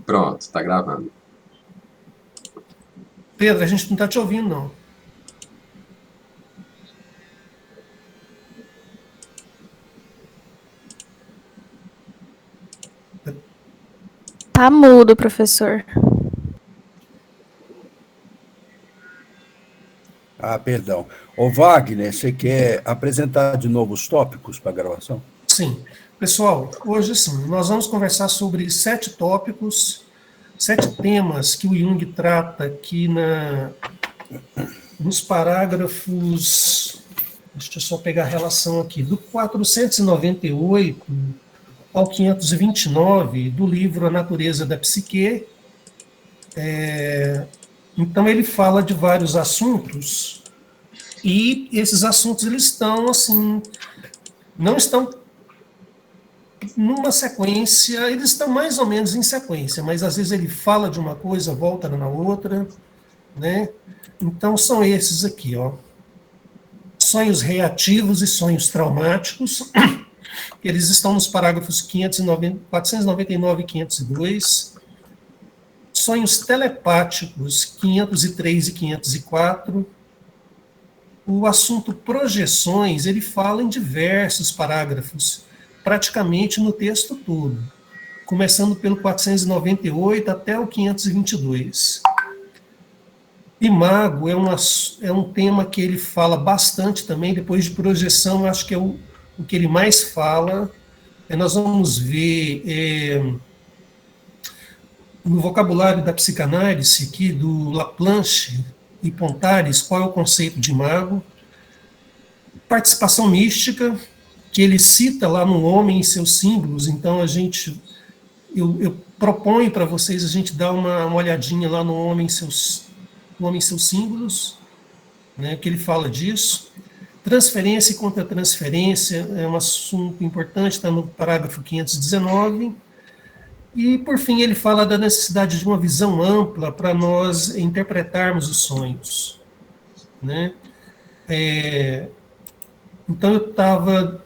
Pronto, está gravando. Pedro, a gente não está te ouvindo, não. Tá mudo, professor. Ah, perdão. Ô, Wagner, você quer apresentar de novo os tópicos para a gravação? Sim. Pessoal, hoje sim, nós vamos conversar sobre 7 tópicos, 7 temas que o Jung trata aqui nos parágrafos. Deixa eu só pegar a relação aqui, do 498 ao 529 do livro A Natureza da Psique. Então ele fala de vários assuntos e esses assuntos eles estão assim, não estão numa sequência, eles estão mais ou menos em sequência, mas às vezes ele fala de uma coisa, volta na outra, né? Então são esses aqui, ó. Sonhos reativos e sonhos traumáticos. Eles estão nos parágrafos 499 e 502. Sonhos telepáticos, 503 e 504. O assunto projeções, ele fala em diversos parágrafos, praticamente no texto todo, começando pelo 498 até o 522. Imago é um tema que ele fala bastante também, depois de projeção, acho que é o que ele mais fala. Nós vamos ver no vocabulário da psicanálise aqui, do Laplanche e Pontares, qual é o conceito de imago. Participação mística, que ele cita lá no Homem e seus símbolos, então eu proponho para vocês a gente dar uma olhadinha lá no Homem e seus símbolos, né, que ele fala disso. Transferência e contra-transferência é um assunto importante, está no parágrafo 519. E, por fim, ele fala da necessidade de uma visão ampla para nós interpretarmos os sonhos, né? Então, eu estava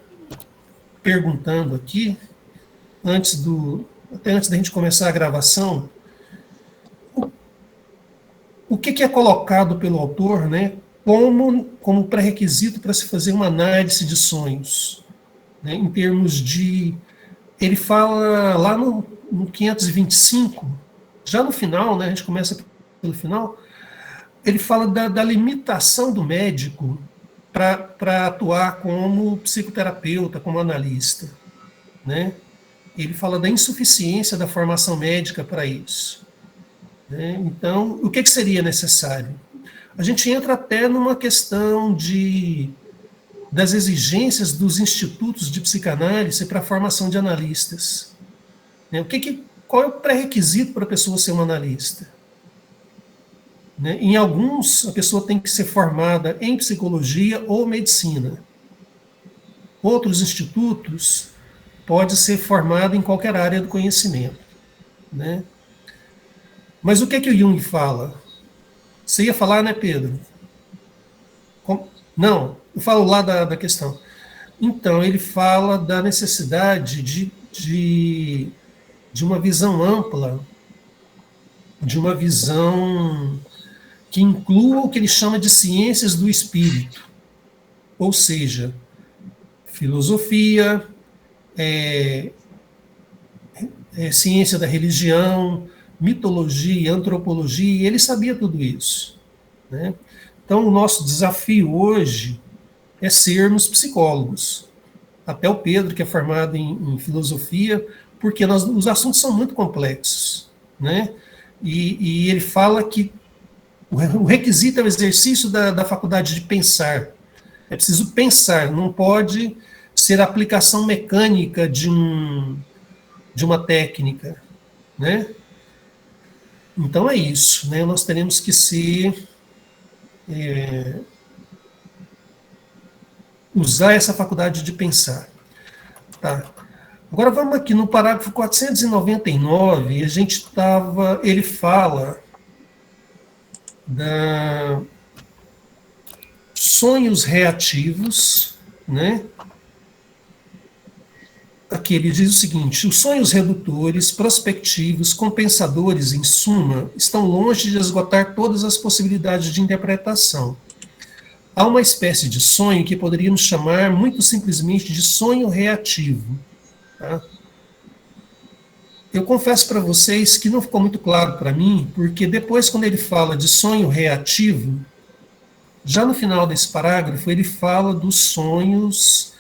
perguntando aqui, até antes da gente começar a gravação, o que é colocado pelo autor, né, como pré-requisito para se fazer uma análise de sonhos, né, em termos de. Ele fala lá no 525, já no final, né, a gente começa pelo final, ele fala da limitação do médico para atuar como psicoterapeuta, como analista, né? Ele fala da insuficiência da formação médica para isso, né? Então, o que seria necessário? A gente entra até numa questão das exigências dos institutos de psicanálise para a formação de analistas, né? Qual é o pré-requisito para a pessoa ser uma analista? Né? Em alguns, a pessoa tem que ser formada em psicologia ou medicina. Outros institutos pode ser formado em qualquer área do conhecimento, né? Mas o que o Jung fala? Você ia falar, né, Pedro? Não, eu falo lá da questão. Então, ele fala da necessidade de uma visão ampla, de uma visão que inclua o que ele chama de ciências do espírito, ou seja, filosofia, ciência da religião, mitologia, antropologia, e ele sabia tudo isso, né? Então, o nosso desafio hoje é sermos psicólogos. Até o Pedro, que é formado em filosofia, porque os assuntos são muito complexos, né? E ele fala que o requisito é o exercício da faculdade de pensar. É preciso pensar, não pode ser a aplicação mecânica de uma técnica, né? Então é isso, né? Nós teremos que usar essa faculdade de pensar, tá? Agora vamos aqui no parágrafo 499, ele fala da sonhos reativos, né? aqui ele diz o seguinte: os sonhos redutores, prospectivos, compensadores, em suma, estão longe de esgotar todas as possibilidades de interpretação. Há uma espécie de sonho que poderíamos chamar muito simplesmente de sonho reativo. Tá? Eu confesso para vocês que não ficou muito claro para mim, porque depois, quando ele fala de sonho reativo, já no final desse parágrafo, ele fala dos sonhos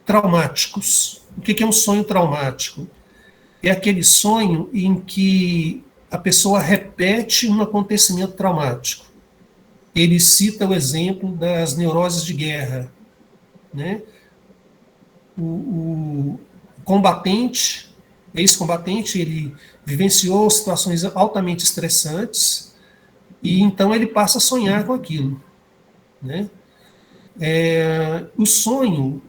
traumáticos. O que é um sonho traumático? É aquele sonho em que a pessoa repete um acontecimento traumático. Ele cita o exemplo das neuroses de guerra, né? O combatente, ex-combatente, ele vivenciou situações altamente estressantes e então ele passa a sonhar com aquilo, né? O sonho,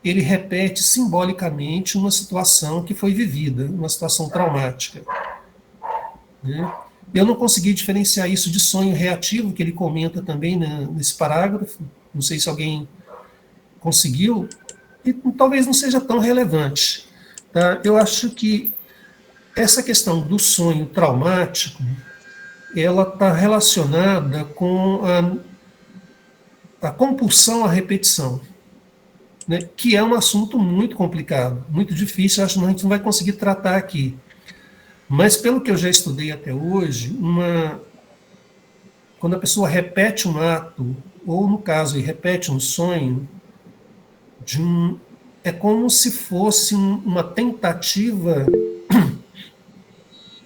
ele repete simbolicamente uma situação que foi vivida, uma situação traumática, né? Eu não consegui diferenciar isso de sonho reativo, que ele comenta também nesse parágrafo, não sei se alguém conseguiu, e talvez não seja tão relevante. Tá? Eu acho que essa questão do sonho traumático, ela está relacionada com a compulsão à repetição, né? Que é um assunto muito complicado, muito difícil, acho que a gente não vai conseguir tratar aqui. Mas, pelo que eu já estudei até hoje, quando a pessoa repete um ato, ou no caso, repete um sonho, é como se fosse uma tentativa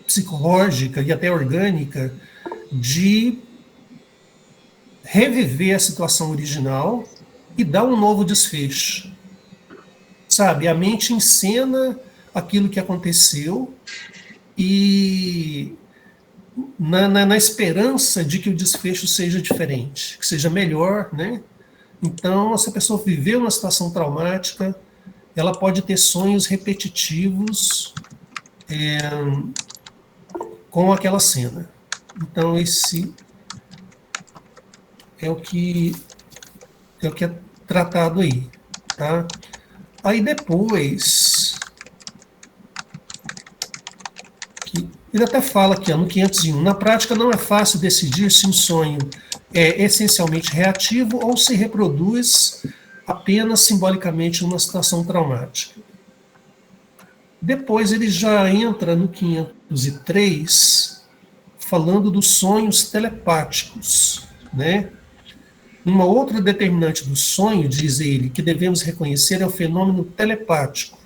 psicológica e até orgânica de reviver a situação original e dar um novo desfecho. Sabe, a mente encena aquilo que aconteceu e na esperança de que o desfecho seja diferente, que seja melhor, né? Então, se a pessoa viveu uma situação traumática, ela pode ter sonhos repetitivos com aquela cena. Então, esse é o que é tratado aí, tá? Aí depois, ele até fala aqui, no 501, na prática não é fácil decidir se um sonho é essencialmente reativo ou se reproduz apenas simbolicamente numa situação traumática. Depois ele já entra no 503, falando dos sonhos telepáticos, né? Uma outra determinante do sonho, diz ele, que devemos reconhecer é o fenômeno telepático.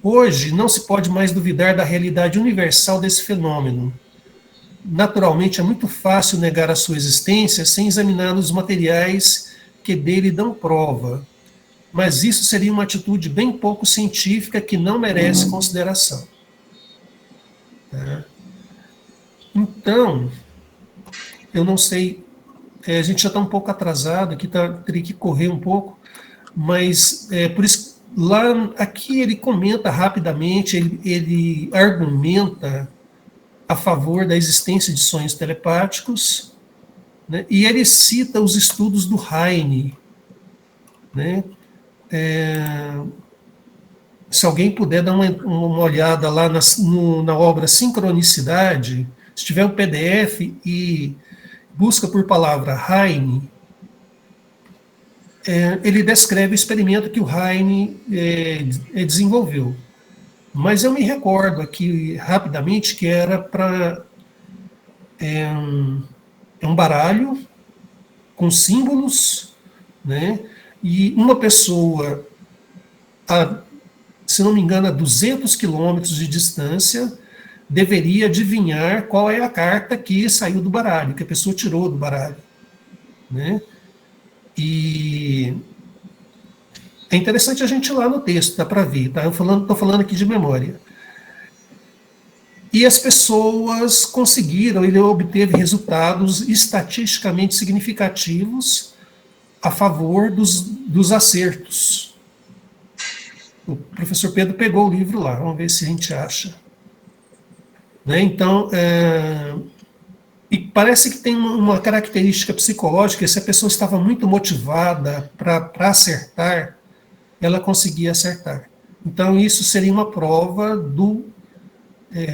Hoje, não se pode mais duvidar da realidade universal desse fenômeno. Naturalmente, é muito fácil negar a sua existência sem examinar os materiais que dele dão prova. Mas isso seria uma atitude bem pouco científica que não merece consideração. Tá? Então, eu não sei, a gente já está um pouco atrasado, aqui teria que correr um pouco, mas por isso, aqui ele comenta rapidamente, ele argumenta a favor da existência de sonhos telepáticos, né, e ele cita os estudos do Heine, né? Se alguém puder dar uma olhada lá na obra Sincronicidade, se tiver um PDF e busca por palavra Heine, ele descreve o experimento que o Heine desenvolveu. Mas eu me recordo aqui rapidamente que era para um baralho com símbolos, né? E uma pessoa, se não me engano, a 200 quilômetros de distância, deveria adivinhar qual é a carta que saiu do baralho, que a pessoa tirou do baralho, né? E é interessante a gente ir lá no texto, dá para ver, tá? Eu estou falando aqui de memória. E as pessoas conseguiram, ele obteve resultados estatisticamente significativos a favor dos acertos. O professor Pedro pegou o livro lá, vamos ver se a gente acha. Né? Então, e parece que tem uma característica psicológica, se a pessoa estava muito motivada para acertar, ela conseguia acertar. Então, isso seria uma prova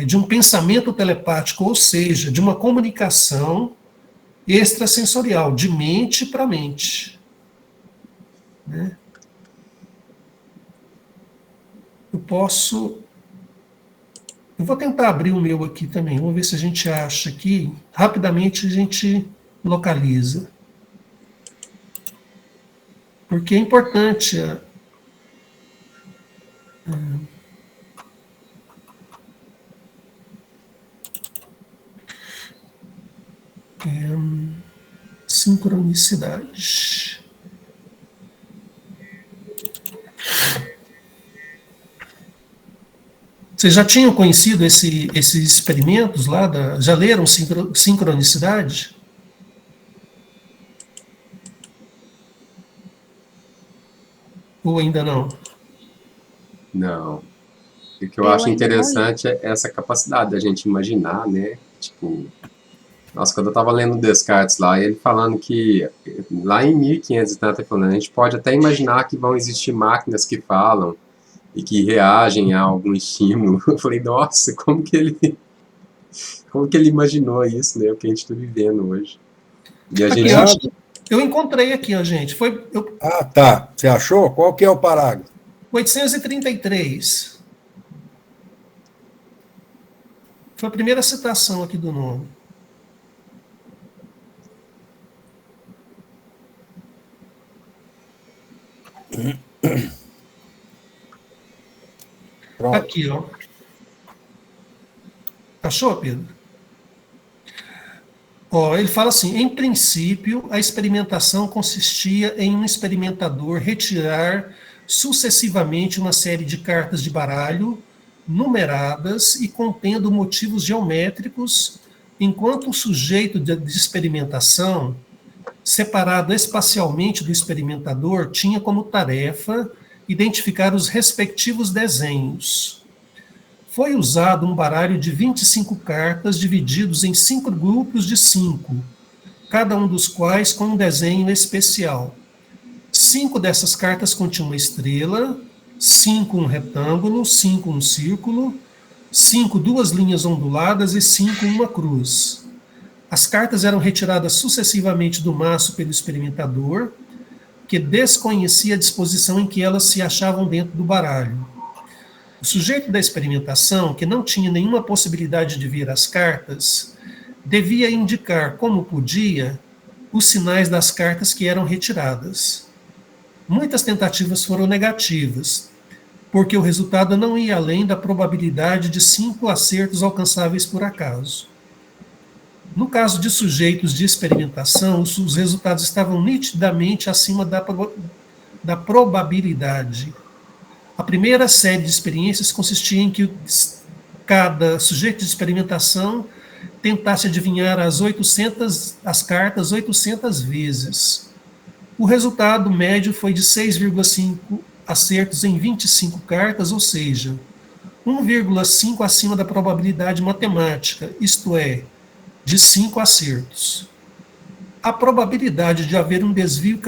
de um pensamento telepático, ou seja, de uma comunicação extrasensorial, de mente para mente. Né? Eu vou tentar abrir o meu aqui também, vamos ver se a gente acha aqui. Rapidamente a gente localiza. Porque é importante sincronicidade. Vocês já tinham conhecido esses experimentos lá? Já leram sincronicidade? Ou ainda não? Não. O que eu acho interessante é essa capacidade da gente imaginar, né? Tipo, nossa, quando eu estava lendo Descartes lá, ele falando que lá em 1500 e tanto, ele falando, a gente pode até imaginar que vão existir máquinas que falam e que reagem a algum estímulo. Eu falei, nossa, como que ele imaginou isso, né? O que a gente está vivendo hoje. E a Aqui, gente... eu encontrei aqui, ó, gente. Ah, tá. Você achou? Qual que é o parágrafo? 833. Foi a primeira citação aqui do nome. Pronto. Aqui, ó. Achou, Pedro? Ó, ele fala assim: em princípio, a experimentação consistia em um experimentador retirar sucessivamente uma série de cartas de baralho numeradas e contendo motivos geométricos, enquanto o sujeito de experimentação, separado espacialmente do experimentador, tinha como tarefa identificar os respectivos desenhos. Foi usado um baralho de 25 cartas divididos em 5 grupos de 5, cada um dos quais com um desenho especial. 5 dessas cartas continham uma estrela, 5 um retângulo, 5 um círculo, 5 duas linhas onduladas e 5 uma cruz. As cartas eram retiradas sucessivamente do maço pelo experimentador, que desconhecia a disposição em que elas se achavam dentro do baralho. O sujeito da experimentação, que não tinha nenhuma possibilidade de ver as cartas, devia indicar, como podia, os sinais das cartas que eram retiradas. Muitas tentativas foram negativas, porque o resultado não ia além da probabilidade de 5 acertos alcançáveis por acaso. No caso de sujeitos de experimentação, os resultados estavam nitidamente acima da probabilidade. A primeira série de experiências consistia em que cada sujeito de experimentação tentasse adivinhar as cartas 800 vezes. O resultado médio foi de 6,5 acertos em 25 cartas, ou seja, 1,5 acima da probabilidade matemática, isto é, de 5 acertos. A probabilidade de haver um desvio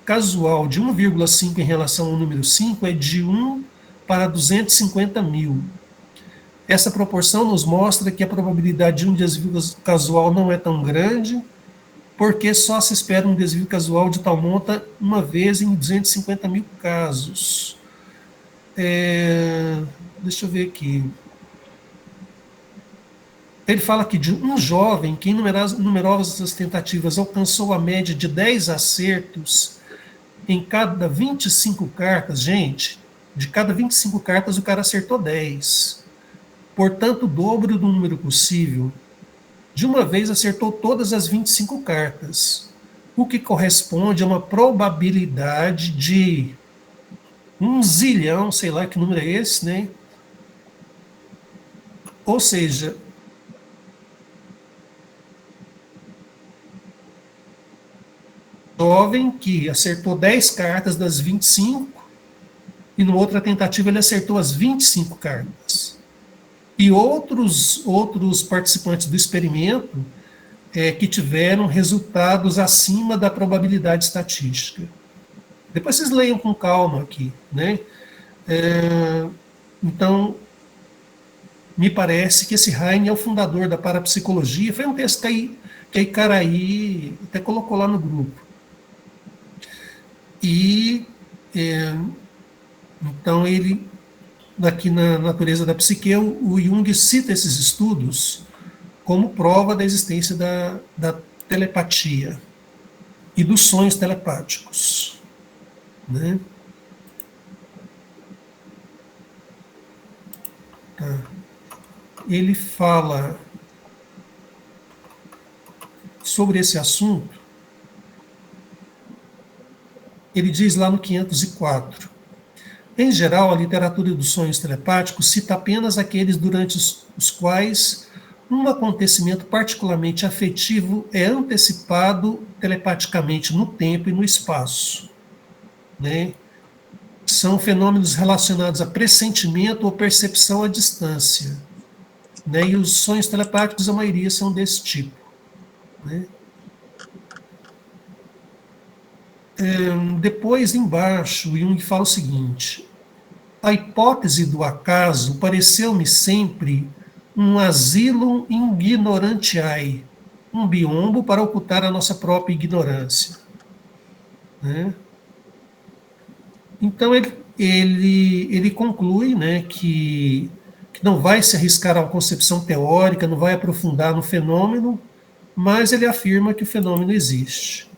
casual de 1,5 em relação ao número 5 é de 1 para 250 mil. Essa proporção nos mostra que a probabilidade de um desvio casual não é tão grande, porque só se espera um desvio casual de tal monta uma vez em 250 mil casos. Deixa eu ver aqui. Ele fala aqui de um jovem que em numerosas tentativas alcançou a média de 10 acertos em cada 25 cartas. Gente, de cada 25 cartas o cara acertou 10. Portanto, o dobro do número possível. De uma vez acertou todas as 25 cartas, o que corresponde a uma probabilidade de 1 zilhão, sei lá que número é esse, né? Ou seja, jovem que acertou 10 cartas das 25 e numa outra tentativa ele acertou as 25 cartas. E outros participantes do experimento que tiveram resultados acima da probabilidade estatística. Depois vocês leiam com calma aqui, né? Então, me parece que esse Heine é o fundador da parapsicologia. Foi um texto que a Icaraí até colocou lá no grupo. E, então, ele, aqui na Natureza da Psique, o Jung cita esses estudos como prova da existência da telepatia e dos sonhos telepáticos, né? Tá. Ele fala sobre esse assunto. Ele diz lá no 504: em geral, a literatura dos sonhos telepáticos cita apenas aqueles durante os quais um acontecimento particularmente afetivo é antecipado telepaticamente no tempo e no espaço, né? São fenômenos relacionados a pressentimento ou percepção à distância, né? E os sonhos telepáticos, a maioria, são desse tipo, né? Depois, embaixo, Jung fala o seguinte: a hipótese do acaso pareceu-me sempre um asilo ignorantiae, um biombo para ocultar a nossa própria ignorância, né? Então, ele conclui, né, que não vai se arriscar a uma concepção teórica, não vai aprofundar no fenômeno, mas ele afirma que o fenômeno existe.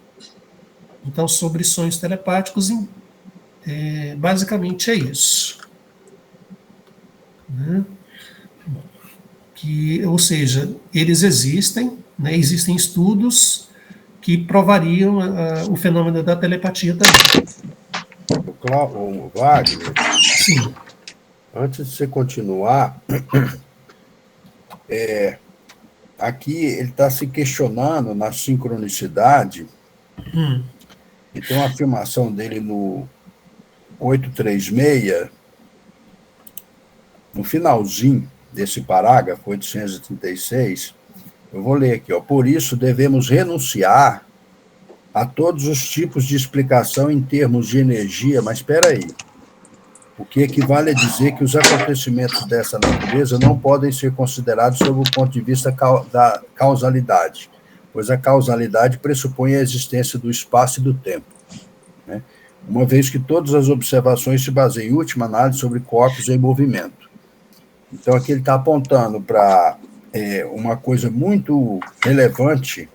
Então, sobre sonhos telepáticos, basicamente é isso, né? Ou seja, eles existem, né? Existem estudos que provariam o fenômeno da telepatia também. O Wagner, Sim. antes de você continuar, aqui ele está se questionando na sincronicidade, e tem uma afirmação dele no 836, no finalzinho desse parágrafo, 836, eu vou ler aqui, ó: por isso devemos renunciar a todos os tipos de explicação em termos de energia, mas espera aí, o que equivale a dizer que os acontecimentos dessa natureza não podem ser considerados sob o ponto de vista da causalidade, pois a causalidade pressupõe a existência do espaço e do tempo, né? Uma vez que todas as observações se baseiam, em última análise, sobre corpos em movimento. Então, aqui ele está apontando para uma coisa muito relevante,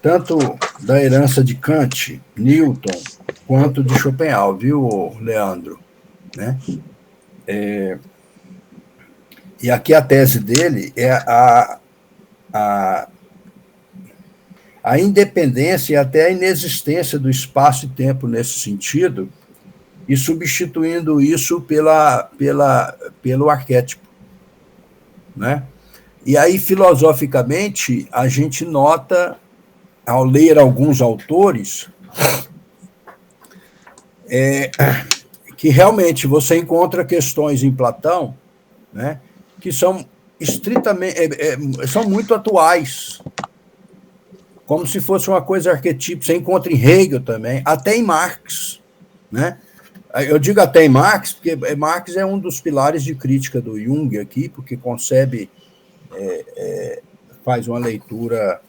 tanto da herança de Kant, Newton, quanto de Schopenhauer, viu, Leandro? Né? E aqui a tese dele é a independência e até a inexistência do espaço e tempo nesse sentido, e substituindo isso pelo arquétipo, né? E aí, filosoficamente, a gente nota, ao ler alguns autores, que realmente você encontra questões em Platão, né, que são estritamente, são muito atuais, como se fosse uma coisa arquetípica. Você encontra em Hegel também, até em Marx, né? Eu digo até em Marx, porque Marx é um dos pilares de crítica do Jung aqui, porque concebe, faz uma leitura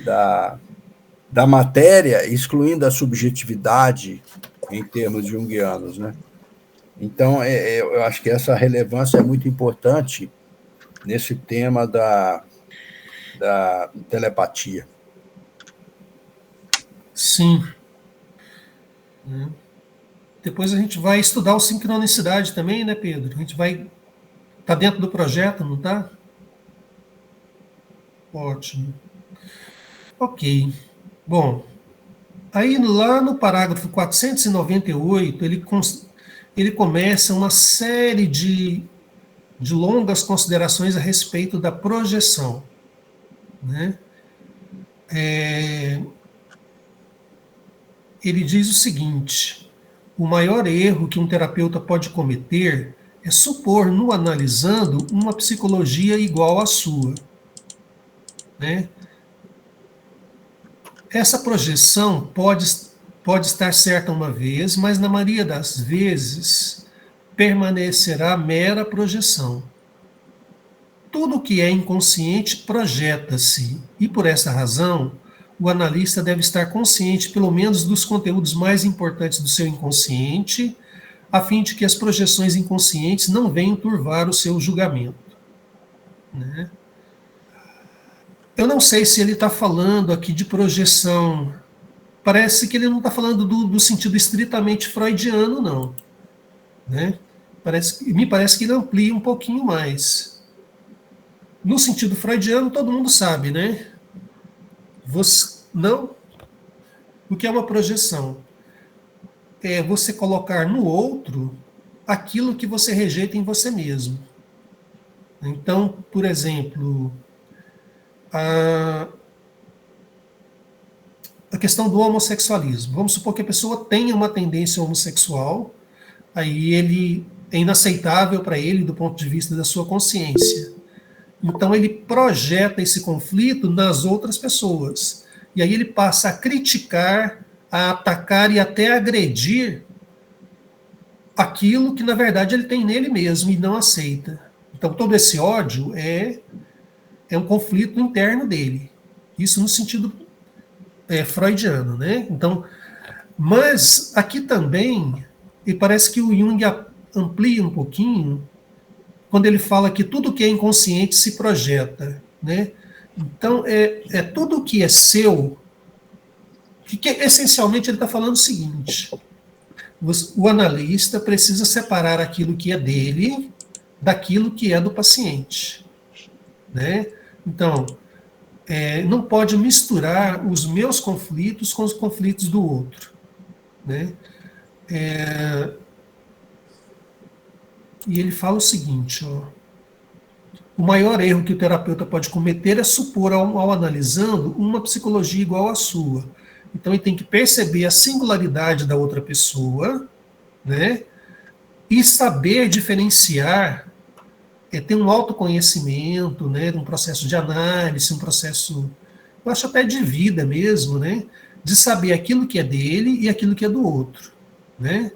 da matéria, excluindo a subjetividade em termos junguianos, né? Então, eu acho que essa relevância é muito importante nesse tema da telepatia. Sim. Depois a gente vai estudar o sincronicidade também, né, Pedro? A gente vai... Está dentro do projeto, não está? Ótimo. Ok. Bom, aí lá no parágrafo 498, ele começa uma série de longas considerações a respeito da projeção, né? Ele diz o seguinte: o maior erro que um terapeuta pode cometer é supor, no analisando, uma psicologia igual à sua, né? Essa projeção pode pode estar certa uma vez, mas na maioria das vezes permanecerá mera projeção. Tudo que é inconsciente projeta-se, e por essa razão, o analista deve estar consciente, pelo menos, dos conteúdos mais importantes do seu inconsciente, a fim de que as projeções inconscientes não venham turvar o seu julgamento. Né? Eu não sei se ele está falando aqui de projeção. Parece que ele não está falando do sentido estritamente freudiano, não. Né? Me parece que ele amplia um pouquinho mais. No sentido freudiano, todo mundo sabe, né? Não? O que é uma projeção? É você colocar no outro aquilo que você rejeita em você mesmo. Então, por exemplo, a questão do homossexualismo. Vamos supor que a pessoa tenha uma tendência homossexual, aí ele é inaceitável para ele do ponto de vista da sua consciência. Então ele projeta esse conflito nas outras pessoas. E aí ele passa a criticar, a atacar e até agredir aquilo que, na verdade, ele tem nele mesmo e não aceita. Então todo esse ódio é um conflito interno dele. Isso no sentido freudiano, né? Então, mas aqui também, e parece que o Jung amplia um pouquinho, quando ele fala que tudo que é inconsciente se projeta, né? Então, tudo que é seu, que essencialmente ele está falando o seguinte: o analista precisa separar aquilo que é dele daquilo que é do paciente, né? Então, não pode misturar os meus conflitos com os conflitos do outro, né? E ele fala o seguinte, ó: o maior erro que o terapeuta pode cometer é supor ao analisando uma psicologia igual à sua. Então ele tem que perceber a singularidade da outra pessoa, né? E saber diferenciar, ter um autoconhecimento, né? Um processo de análise, um processo, eu acho até de vida mesmo, né? De saber aquilo que é dele e aquilo que é do outro, né?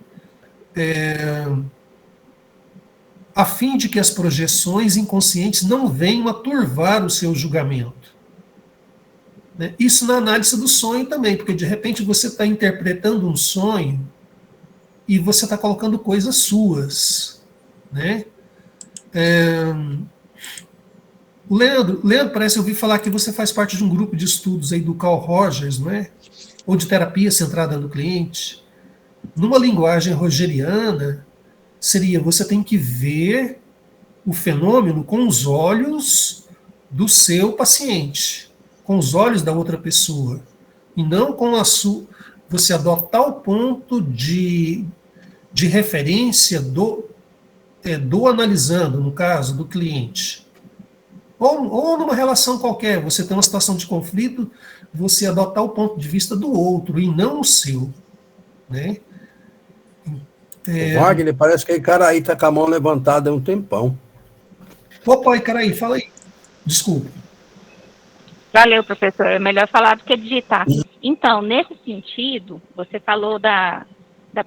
A fim de que as projeções inconscientes não venham a turvar o seu julgamento. Né? Isso na análise do sonho também, porque de repente você está interpretando um sonho e você está colocando coisas suas. Né? O Leandro, parece ouvir falar que você faz parte de um grupo de estudos aí do Carl Rogers, não é? Ou de terapia centrada no cliente. Numa linguagem rogeriana, seria: você tem que ver o fenômeno com os olhos do seu paciente, com os olhos da outra pessoa, e não com a sua. Você adotar o ponto de referência do analisando, no caso, do cliente. Ou numa relação qualquer, você tem uma situação de conflito, você adotar o ponto de vista do outro e não o seu. Né? Wagner, parece que aquele cara aí tá com a mão levantada há um tempão. Opa, cara aí, fala aí. Desculpa. Valeu, professor. É melhor falar do que digitar. Então, nesse sentido, você falou da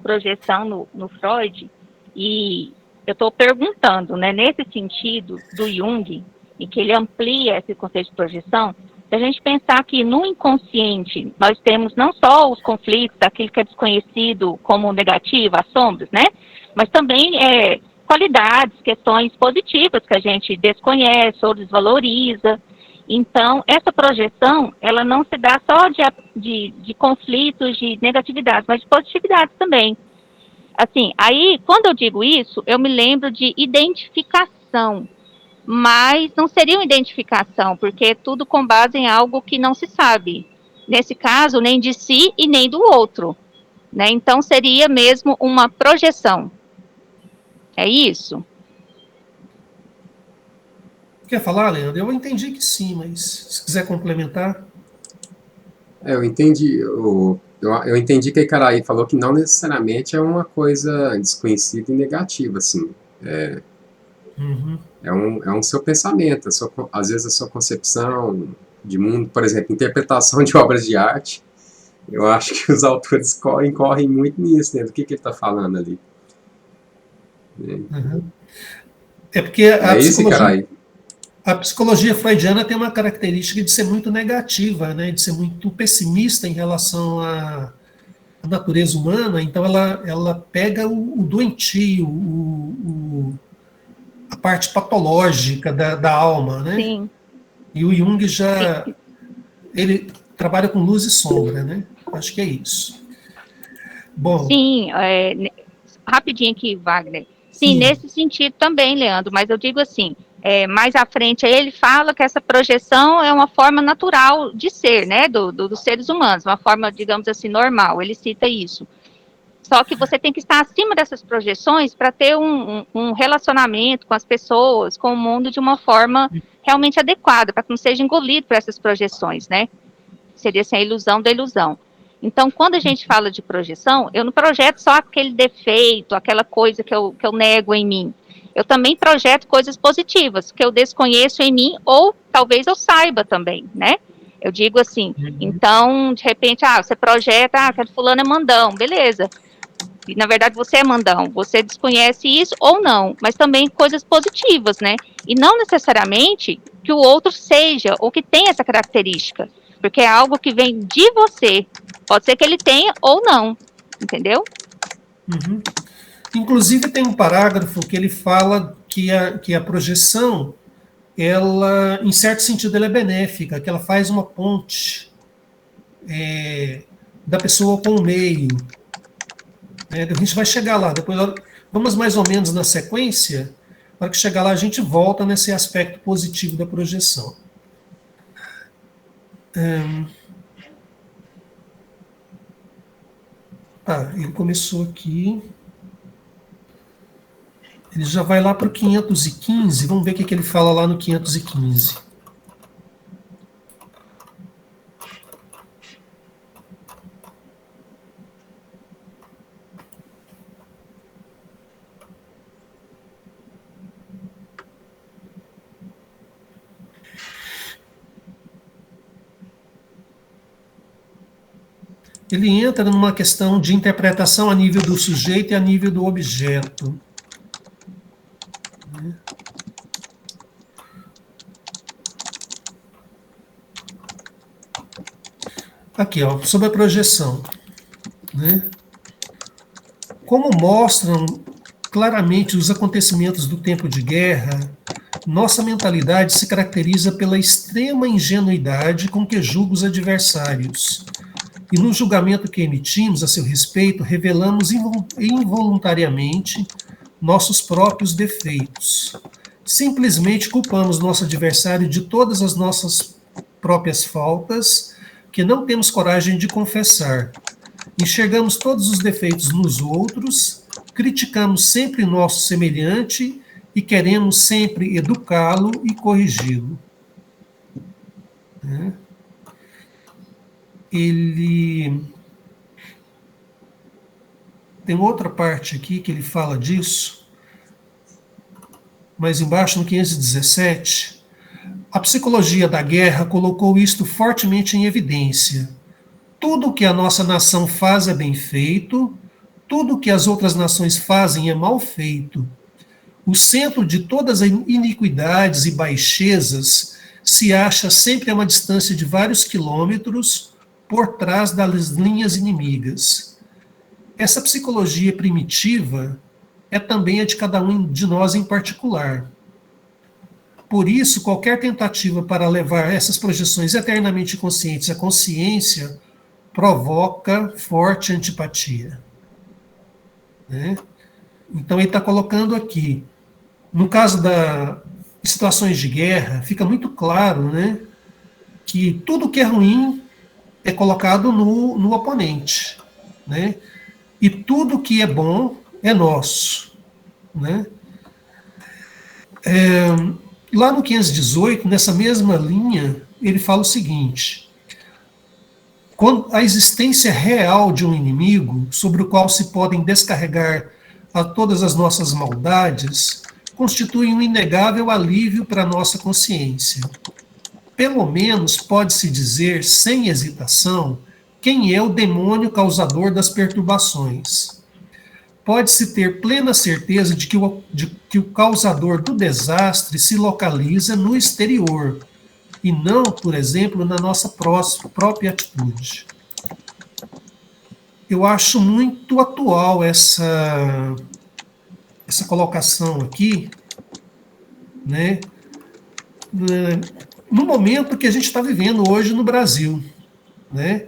projeção no Freud, e eu estou perguntando, né, nesse sentido do Jung, em que ele amplia esse conceito de projeção, se a gente pensar que no inconsciente nós temos não só os conflitos, aquilo que é desconhecido como negativo, as sombras, né? Mas também qualidades, questões positivas que a gente desconhece ou desvaloriza. Então, essa projeção, ela não se dá só de conflitos, de negatividades, mas de positividades também. Assim, aí, quando eu digo isso, eu me lembro de identificação. Mas não seria uma identificação, porque é tudo com base em algo que não se sabe. Nesse caso, nem de si e nem do outro. Né? Então, seria mesmo uma projeção. É isso? Quer falar, Leandro? Eu entendi que sim, mas se quiser complementar. Eu entendi. Eu entendi que o cara aí falou que não necessariamente é uma coisa desconhecida e negativa, assim. Uhum. É um seu pensamento, às vezes a sua concepção de mundo, por exemplo, interpretação de obras de arte, Eu acho que os autores incorrem muito nisso, né? Do que ele está falando ali. Uhum. É porque É esse, caralho. a psicologia freudiana tem uma característica de ser muito negativa, né? De ser muito pessimista em relação à natureza humana. Então, ela pega o doentio, a parte patológica da alma, né? Sim, E o Jung sim, ele trabalha com luz e sombra, né? Acho que é isso. Bom, sim, rapidinho aqui, Wagner. Sim, sim. nesse sentido também, Leandro, mas eu digo assim, mais à frente aí ele fala que essa projeção é uma forma natural de ser, né, dos seres humanos, uma forma, digamos assim, normal, ele cita isso. Só que você tem que estar acima dessas projeções para ter um relacionamento com as pessoas, com o mundo de uma forma realmente adequada, para que não seja engolido por essas projeções, né? Seria assim, a ilusão da ilusão. Então, quando a gente fala de projeção, eu não projeto só aquele defeito, aquela coisa que eu nego em mim. Eu também projeto coisas positivas, que eu desconheço em mim, ou talvez eu saiba também, né? Eu digo assim, então, de repente, você projeta, que fulano é mandão, beleza. E, na verdade, você é mandão, você desconhece isso ou não, mas também coisas positivas, né? E não necessariamente que o outro seja, ou que tenha essa característica, porque é algo que vem de você. Pode ser que ele tenha ou não, entendeu? Uhum. Inclusive tem um parágrafo que ele fala que a projeção, ela, em certo sentido, ela é benéfica, que ela faz uma ponte da pessoa com o meio. Né? A gente vai chegar lá, depois vamos mais ou menos na sequência, para que chegar lá a gente volta nesse aspecto positivo da projeção. Ele começou aqui. Ele já vai lá para o 515. Vamos ver o que ele fala lá no 515. Ele entra numa questão de interpretação a nível do sujeito e a nível do objeto. Aqui, ó, sobre a projeção. Né? Como mostram claramente os acontecimentos do tempo de guerra, nossa mentalidade se caracteriza pela extrema ingenuidade com que julga os adversários. E no julgamento que emitimos a seu respeito, revelamos involuntariamente nossos próprios defeitos. Simplesmente culpamos nosso adversário de todas as nossas próprias faltas, que não temos coragem de confessar. Enxergamos todos os defeitos nos outros, criticamos sempre nosso semelhante e queremos sempre educá-lo e corrigi-lo. Ele tem outra parte aqui que ele fala disso, mas embaixo no 517, a psicologia da guerra colocou isto fortemente em evidência. Tudo o que a nossa nação faz é bem feito, tudo o que as outras nações fazem é mal feito. O centro de todas as iniquidades e baixezas se acha sempre a uma distância de vários quilômetros por trás das linhas inimigas. Essa psicologia primitiva é também a de cada um de nós em particular. Por isso, qualquer tentativa para levar essas projeções eternamente conscientes à consciência provoca forte antipatia. Né? Então, ele está colocando aqui, no caso das situações de guerra, fica muito claro, né, que tudo que é ruim é colocado no oponente. Né? E tudo que é bom é nosso. Né? Lá no 518, nessa mesma linha, ele fala o seguinte: quando a existência real de um inimigo, sobre o qual se podem descarregar a todas as nossas maldades, constitui um inegável alívio para a nossa consciência. Pelo menos pode-se dizer, sem hesitação, quem é o demônio causador das perturbações. Pode-se ter plena certeza de que o causador do desastre se localiza no exterior, e não, por exemplo, na nossa própria atitude. Eu acho muito atual essa colocação aqui, né, no momento que a gente está vivendo hoje no Brasil, né?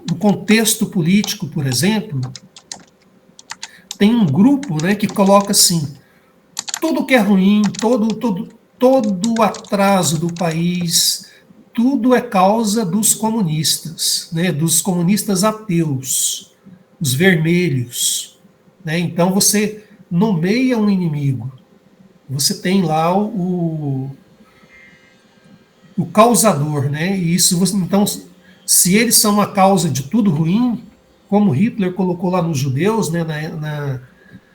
No contexto político, por exemplo, tem um grupo, né, que coloca assim: tudo que é ruim, todo o atraso do país, tudo é causa dos comunistas, né, dos comunistas ateus, os vermelhos, né? Então você nomeia um inimigo, você tem lá o causador, né? E isso então, se eles são a causa de tudo ruim, como Hitler colocou lá nos judeus, né,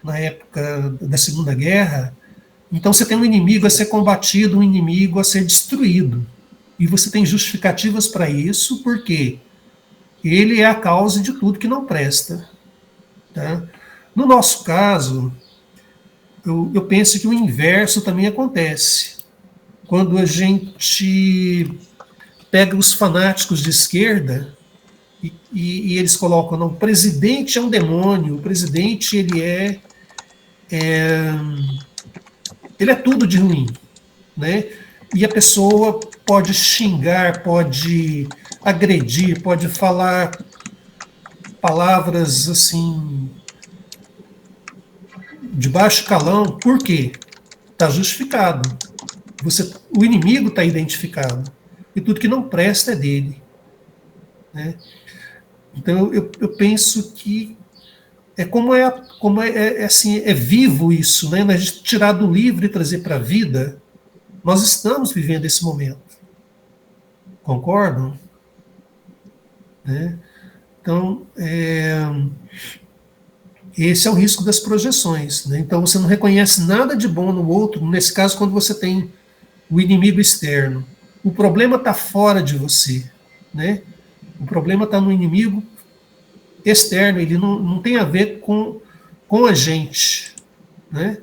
na época da Segunda Guerra, então você tem um inimigo a ser combatido, um inimigo a ser destruído. E você tem justificativas para isso, porque ele é a causa de tudo que não presta. Tá? No nosso caso, eu penso que o inverso também acontece. Quando a gente pega os fanáticos de esquerda e eles colocam: não, o presidente é um demônio, o presidente ele é tudo de ruim, né? E a pessoa pode xingar, pode agredir, pode falar palavras assim de baixo calão. Por quê? Está justificado. O inimigo está identificado. E tudo que não presta é dele. Né? Então eu penso que assim, é vivo isso, né? A gente tirar do livro e trazer para a vida. Nós estamos vivendo esse momento. Concordam? Né? Então, esse é o risco das projeções. Né? Então, você não reconhece nada de bom no outro, nesse caso, quando você tem o inimigo externo. O problema está fora de você. Né? O problema está no inimigo externo, ele não tem a ver com a gente. Né?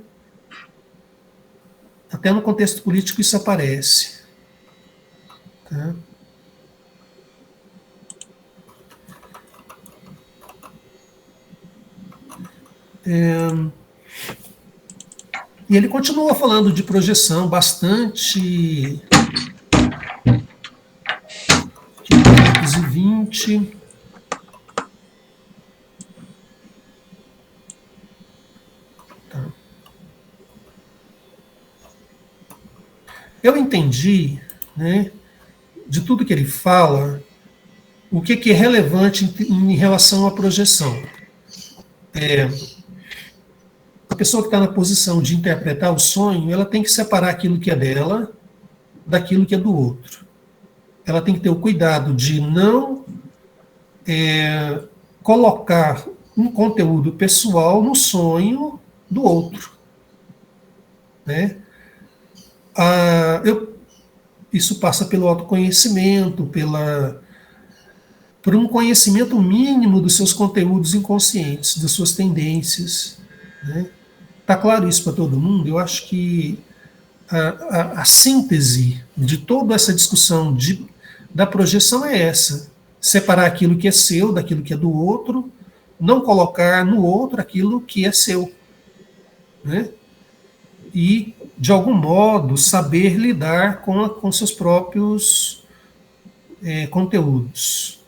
Até no contexto político isso aparece. Tá? E ele continua falando de projeção bastante. 520. Tá. Eu entendi, né, de tudo que ele fala, o que é relevante em relação à projeção. A pessoa que está na posição de interpretar o sonho, ela tem que separar aquilo que é dela daquilo que é do outro. Ela tem que ter o cuidado de não colocar um conteúdo pessoal no sonho do outro. Né? Isso passa pelo autoconhecimento, por um conhecimento mínimo dos seus conteúdos inconscientes, das suas tendências. Né? Tá claro isso para todo mundo? Eu acho que a síntese de toda essa discussão da projeção é essa: separar aquilo que é seu daquilo que é do outro, não colocar no outro aquilo que é seu. Né? E, de algum modo, saber lidar com seus próprios conteúdos.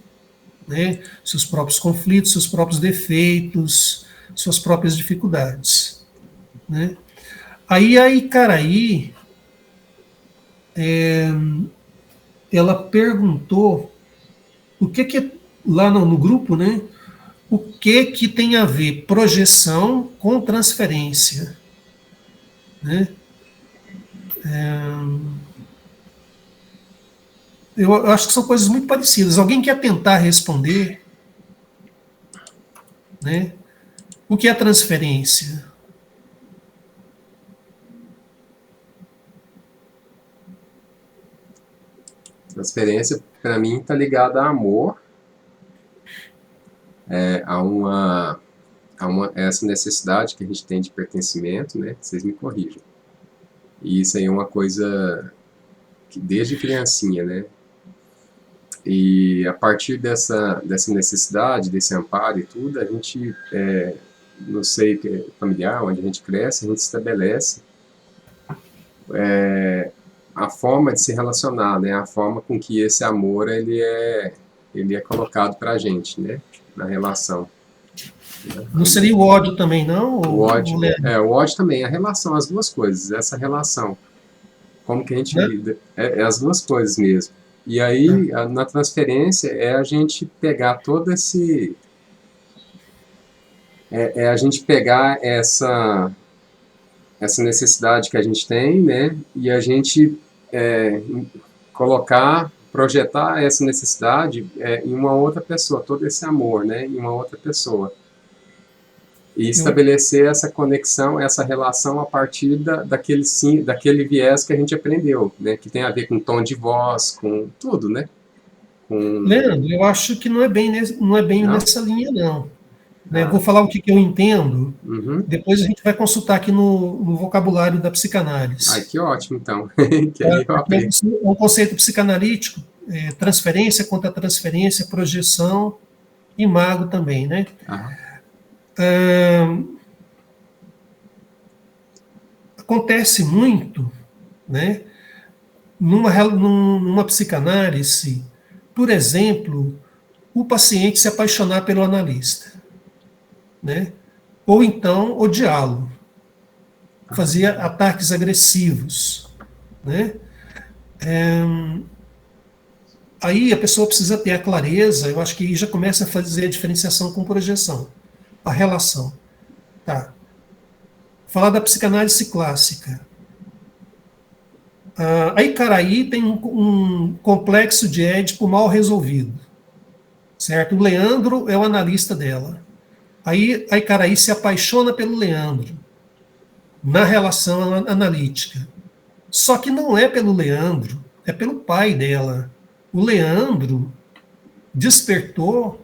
Né? Seus próprios conflitos, seus próprios defeitos, suas próprias dificuldades. Né? Aí a Icaraí, ela perguntou o que lá no grupo, né? O que tem a ver projeção com transferência? Né? Eu acho que são coisas muito parecidas. Alguém quer tentar responder? Né? O que é transferência? Transferência para mim, está ligado a amor, essa necessidade que a gente tem de pertencimento, né? Vocês me corrijam. E isso aí é uma coisa que desde criancinha, né? E a partir dessa necessidade, desse amparo e tudo, a gente, no seio familiar, onde a gente cresce, a gente estabelece a forma de se relacionar, né? A forma com que esse amor ele é colocado para a gente, né? Na relação. Não seria o ódio também, não? O ódio, o ódio também, a relação, as duas coisas, essa relação. Como que a gente lida? É as duas coisas mesmo. E aí, na transferência, é a gente pegar todo esse... É a gente pegar essa necessidade que a gente tem, né? E a gente projetar essa necessidade em uma outra pessoa, todo esse amor, né? Em uma outra pessoa. E estabelecer essa conexão, essa relação a partir daquele viés que a gente aprendeu, né? Que tem a ver com tom de voz, com tudo, né? Leandro, eu acho que não é bem nessa linha, não. Né? Vou falar o que eu entendo, depois a gente vai consultar aqui no vocabulário da psicanálise. Ai, que ótimo, então. Que aí eu aprendo. Um conceito psicanalítico, transferência, contra-transferência, projeção, imago também, né? Acontece muito, né, numa psicanálise, por exemplo, o paciente se apaixonar pelo analista, né, ou então odiá-lo, fazia ataques agressivos, né. Aí a pessoa precisa ter a clareza, eu acho que aí já começa a fazer a diferenciação com projeção, a relação. Tá. Falar da psicanálise clássica. A Icaraí tem um complexo de Édipo mal resolvido, certo? O Leandro é o analista dela. Aí a Icaraí se apaixona pelo Leandro, na relação analítica. Só que não é pelo Leandro, é pelo pai dela. O Leandro despertou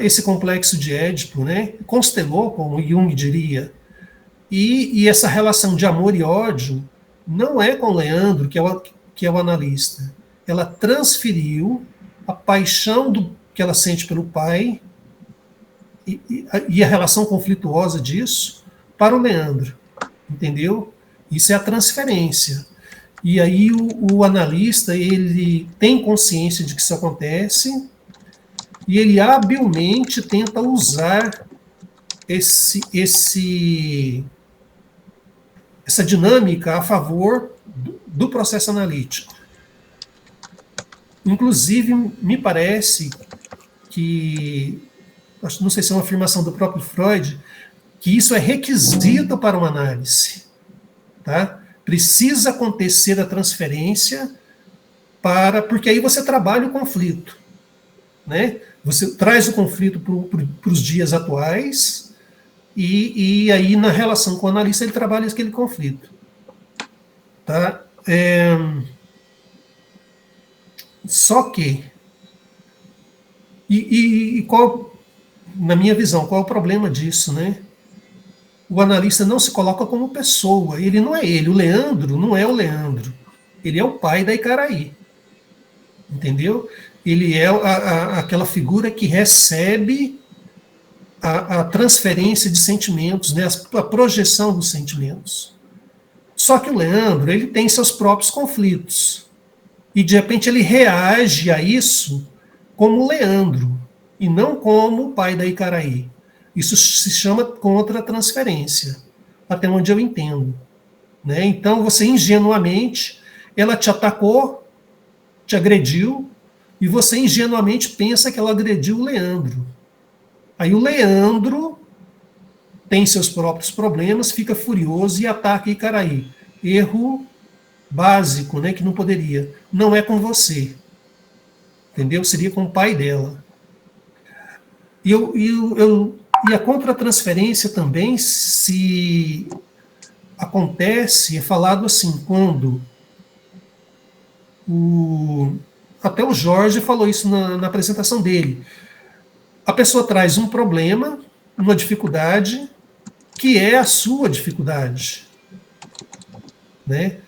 esse complexo de Édipo, né? Constelou, como Jung diria. E essa relação de amor e ódio não é com o Leandro, que é o analista. Ela transferiu a paixão que ela sente pelo pai e a relação conflituosa disso para o Leandro. Entendeu? Isso é a transferência. E aí o analista, ele tem consciência de que isso acontece e ele habilmente tenta usar essa dinâmica a favor do processo analítico. Inclusive, me parece que, não sei se é uma afirmação do próprio Freud, que isso é requisito para uma análise. Tá? Precisa acontecer a transferência porque aí você trabalha o conflito. Né? Você traz o conflito para os dias atuais e aí, na relação com o analista, ele trabalha aquele conflito. Tá? Só que, qual, na minha visão, qual é o problema disso, né? O analista não se coloca como pessoa, ele não é ele, o Leandro não é o Leandro, ele é o pai da Icaraí, entendeu? Ele é aquela figura que recebe a transferência de sentimentos, né, a projeção dos sentimentos. Só que o Leandro, ele tem seus próprios conflitos. E, de repente, ele reage a isso como Leandro, e não como o pai da Icaraí. Isso se chama contra-transferência, até onde eu entendo. Né? Então, você ingenuamente, ela te atacou, te agrediu, e você ingenuamente pensa que ela agrediu o Leandro. Aí o Leandro tem seus próprios problemas, fica furioso e ataca Icaraí. Erro básico, né, que não poderia. Não é com você. Entendeu? Seria com o pai dela. E a contra-transferência também se acontece, é falado assim, quando até o Jorge falou isso na apresentação dele. A pessoa traz um problema, uma dificuldade, que é a sua dificuldade, né?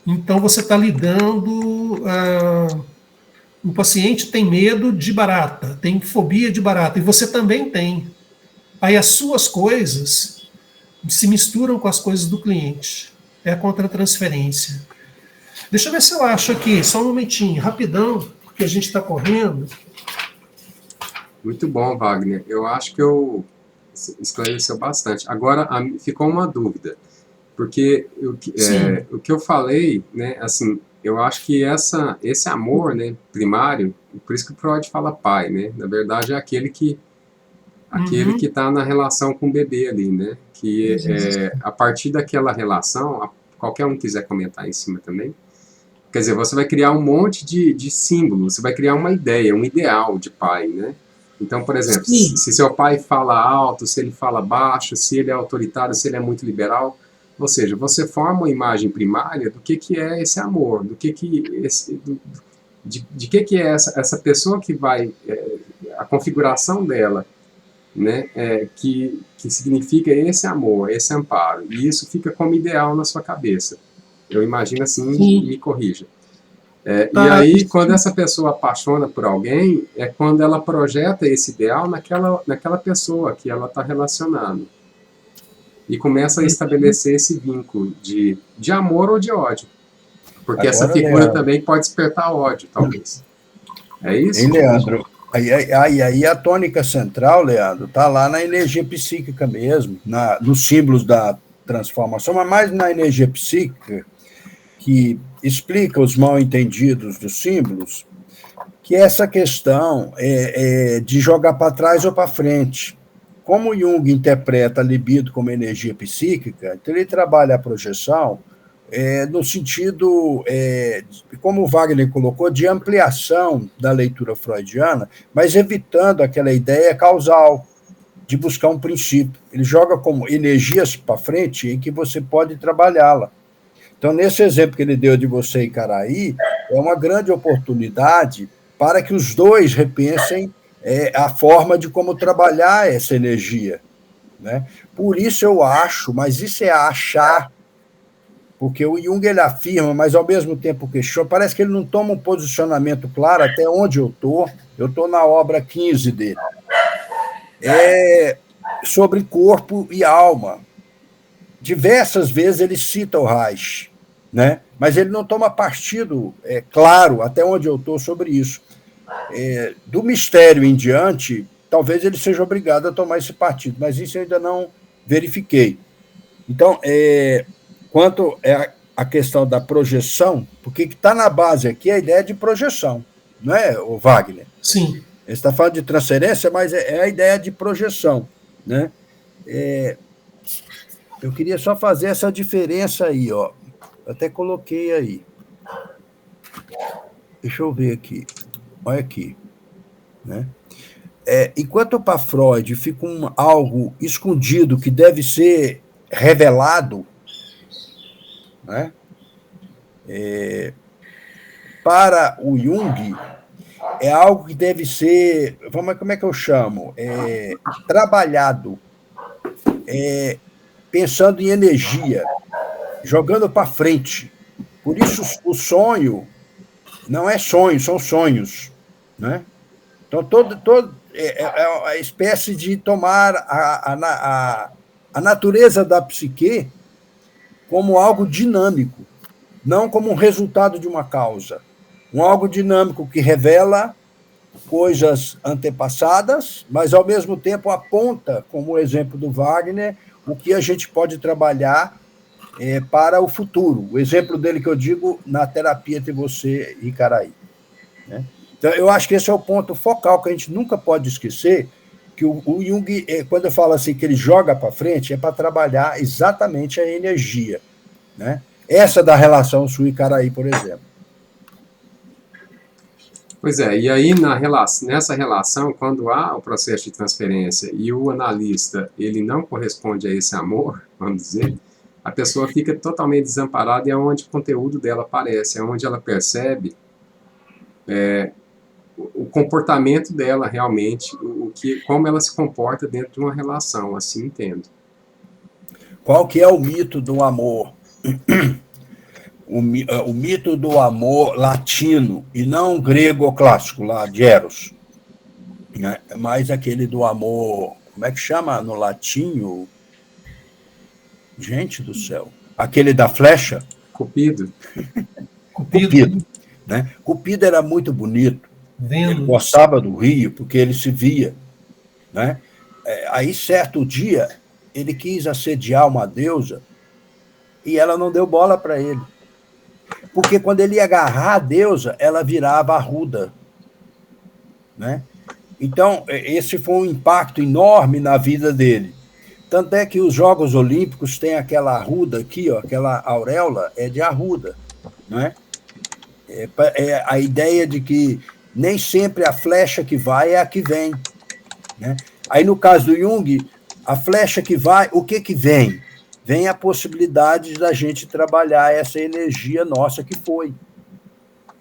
Então você está lidando, o paciente tem medo de barata, tem fobia de barata, e você também tem. Aí as suas coisas se misturam com as coisas do cliente. É a contratransferência. Deixa eu ver se eu acho aqui, só um momentinho, rapidão, porque a gente está correndo. Muito bom, Wagner. Eu acho que eu esclareceu bastante. Agora, ficou uma dúvida, porque o que eu falei, né, assim, eu acho que esse amor, né, primário, por isso que o Freud fala pai, né, na verdade é aquele que está na relação com o bebê ali, né, que a partir daquela relação, qualquer um quiser comentar em cima também, quer dizer, você vai criar um monte de símbolos, você vai criar uma ideia, um ideal de pai, né? Então, por exemplo, se seu pai fala alto, se ele fala baixo, se ele é autoritário, se ele é muito liberal, ou seja, você forma uma imagem primária do que é esse amor, de que é essa pessoa que vai, a configuração dela, né, que significa esse amor, esse amparo, e isso fica como ideal na sua cabeça. Eu imagino assim, me corrija. E aí, quando essa pessoa apaixona por alguém, é quando ela projeta esse ideal naquela pessoa que ela está relacionando. E começa a estabelecer esse vínculo de amor ou de ódio. Porque agora, essa figura Leandro, também pode despertar ódio, talvez. É isso? Hein, Leandro? Aí a tônica central, Leandro, está lá na energia psíquica mesmo, nos símbolos da transformação, mas mais na energia psíquica, que explica os mal-entendidos dos símbolos, que essa questão de jogar para trás ou para frente. Como Jung interpreta a libido como energia psíquica, então ele trabalha a projeção no sentido, como o Wagner colocou, de ampliação da leitura freudiana, mas evitando aquela ideia causal, de buscar um princípio. Ele joga como energias para frente em que você pode trabalhá-la. Então, nesse exemplo que ele deu de você e Caraí, é uma grande oportunidade para que os dois repensem a forma de como trabalhar essa energia, né? Por isso eu acho, mas isso é achar, porque o Jung ele afirma, mas ao mesmo tempo questiona, parece que ele não toma um posicionamento claro até onde eu estou na obra 15 dele. Sobre corpo e alma. Diversas vezes ele cita o Reich, né? Mas ele não toma partido claro até onde eu estou sobre isso. Do mistério em diante, talvez ele seja obrigado a tomar esse partido, mas isso eu ainda não verifiquei. Então, quanto à questão da projeção, porque que está na base aqui é a ideia de projeção, não é, o Wagner? Sim. Ele está falando de transferência, mas é a ideia de projeção, né? Eu queria só fazer essa diferença aí, ó. Eu até coloquei aí. Deixa eu ver aqui. Olha aqui, né? Enquanto para Freud fica algo escondido que deve ser revelado, né? Para o Jung, é algo que deve ser, como é que eu chamo? Trabalhado, pensando em energia, jogando para frente. Por isso, o sonho não é sonho, são sonhos, né? Então, a espécie de tomar a natureza da psique como algo dinâmico, não como um resultado de uma causa. Algo dinâmico que revela coisas antepassadas, mas, ao mesmo tempo, aponta, como o exemplo do Wagner, o que a gente pode trabalhar para o futuro. O exemplo dele que eu digo na terapia entre você e Caraí, né? Então, eu acho que esse é o ponto focal que a gente nunca pode esquecer, que o Jung, quando eu falo assim que ele joga para frente, é para trabalhar exatamente a energia, né? Essa da relação Sui e Caraí, por exemplo. Pois é, e aí nessa relação, quando há o processo de transferência e o analista ele não corresponde a esse amor, vamos dizer, a pessoa fica totalmente desamparada e é onde o conteúdo dela aparece, é onde ela percebe o comportamento dela realmente, como ela se comporta dentro de uma relação, assim entendo. Qual que é o mito do amor? O mito do amor latino, e não grego clássico, lá de Eros, né? Mas aquele do amor, como é que chama no latim? Gente do céu. Aquele da flecha? Cupido. Cupido. Né? Cupido era muito bonito. Ele gostava do rio porque ele se via. Né? Aí, certo dia, ele quis assediar uma deusa e ela não deu bola para ele. Porque quando ele ia agarrar a deusa, ela virava arruda. Né? Então, esse foi um impacto enorme na vida dele. Tanto é que os Jogos Olímpicos têm aquela arruda aqui, ó, aquela auréola é de arruda. Né? É a ideia de que nem sempre a flecha que vai é a que vem. Né? Aí, no caso do Jung, a flecha que vai, o que vem? Vem a possibilidade da gente trabalhar essa energia nossa que foi.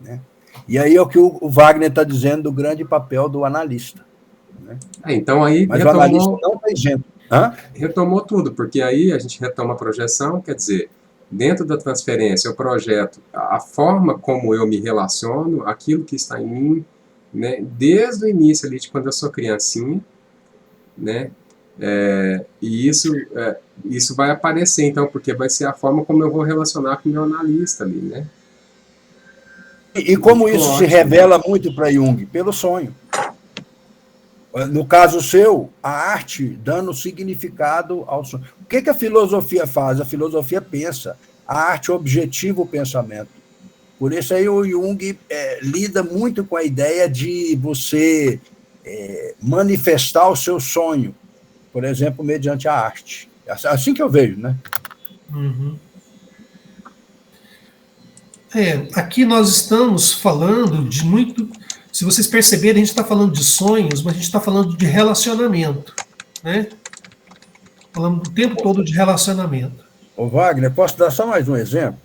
Né? E aí é o que o Wagner está dizendo do grande papel do analista. Né? Então aí mas o analista não está isento. Retomou tudo, porque aí a gente retoma a projeção, quer dizer, dentro da transferência, eu projeto a forma como eu me relaciono, aquilo que está em mim, né, desde o início ali, de quando eu sou criancinha, né, e isso vai aparecer, então, porque vai ser a forma como eu vou relacionar com o meu analista ali, né. E como isso se revela muito para Jung? Pelo sonho. No caso seu, a arte dando significado ao sonho. O que a filosofia faz? A filosofia pensa. A arte objetiva o pensamento. Por isso aí o Jung lida muito com a ideia de você manifestar o seu sonho, por exemplo, mediante a arte. Assim que eu vejo, né? Uhum. Aqui nós estamos falando de muito... Se vocês perceberem, a gente está falando de sonhos, mas a gente está falando de relacionamento, né? Falando o tempo todo de relacionamento. Ô Wagner, posso dar só mais um exemplo?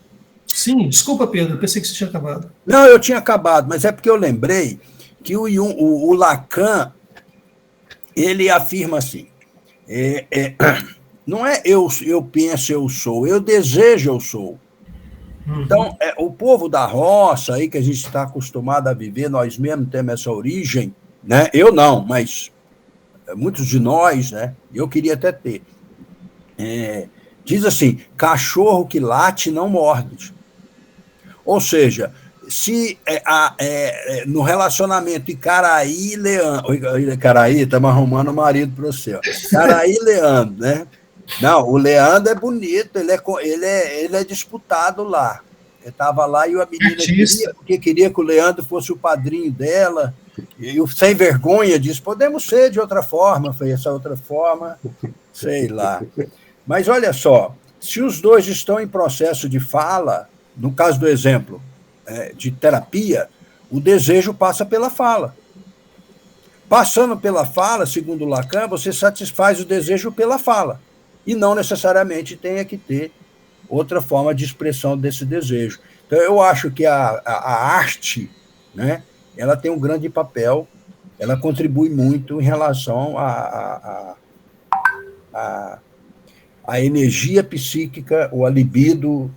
Sim, desculpa, Pedro, pensei que você tinha acabado. Não, eu tinha acabado, mas é porque eu lembrei que o Lacan, ele afirma assim, não é eu penso, eu sou, eu desejo, eu sou. Então, o povo da roça, aí que a gente está acostumado a viver, nós mesmos temos essa origem, né? Eu não, mas muitos de nós, né? Eu queria até ter. Diz assim, cachorro que late não morde. Ou seja, se no relacionamento Icaraí e Leandro... Icaraí, estamos arrumando o marido para você. Icaraí e Leandro, né? Não, o Leandro é bonito, ele é disputado lá. Ele estava lá e a menina queria que o Leandro fosse o padrinho dela, e o sem vergonha disse, podemos ser de outra forma, foi essa outra forma, sei lá. Mas olha só, se os dois estão em processo de fala, no caso do exemplo de terapia, o desejo passa pela fala. Passando pela fala, segundo Lacan, você satisfaz o desejo pela fala. E não necessariamente tenha que ter outra forma de expressão desse desejo. Então, eu acho que a arte, né, ela tem um grande papel, ela contribui muito em relação à energia psíquica, ou a libido,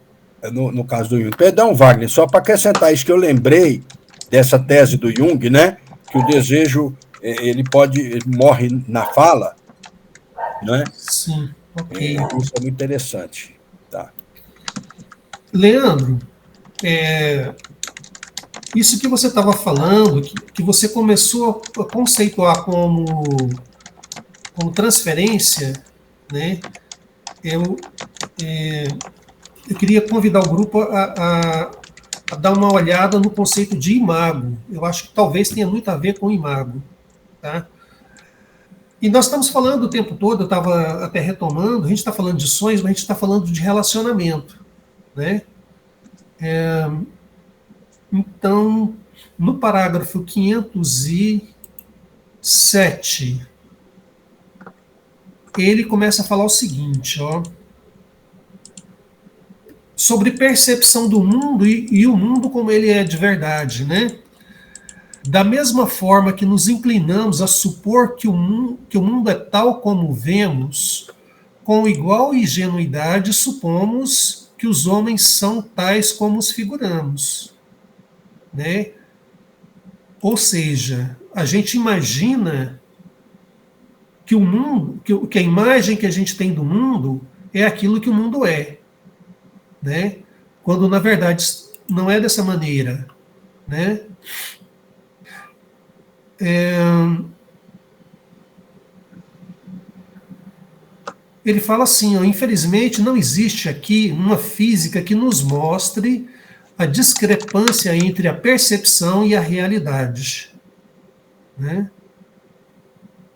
no caso do Jung. Perdão, Wagner, só para acrescentar isso que eu lembrei dessa tese do Jung, né, que o desejo ele morre na fala, né? Sim. Ok. Isso é muito interessante. Tá. Leandro, isso que você estava falando, que você começou a conceituar como transferência, né? Eu queria convidar o grupo a dar uma olhada no conceito de imago. Eu acho que talvez tenha muito a ver com imago. Tá? E nós estamos falando o tempo todo, eu estava até retomando, a gente está falando de sonhos, mas a gente está falando de relacionamento. Né? Então, no parágrafo 507, ele começa a falar o seguinte, sobre percepção do mundo e o mundo como ele é de verdade. Né? Da mesma forma que nos inclinamos a supor que o mundo é tal como o vemos, com igual ingenuidade supomos que os homens são tais como os figuramos, né? Ou seja, a gente imagina que o mundo, que a imagem que a gente tem do mundo é aquilo que o mundo é, né? Quando na verdade não é dessa maneira, né? Ele fala assim, ó, infelizmente não existe aqui uma física que nos mostre a discrepância entre a percepção e a realidade, né?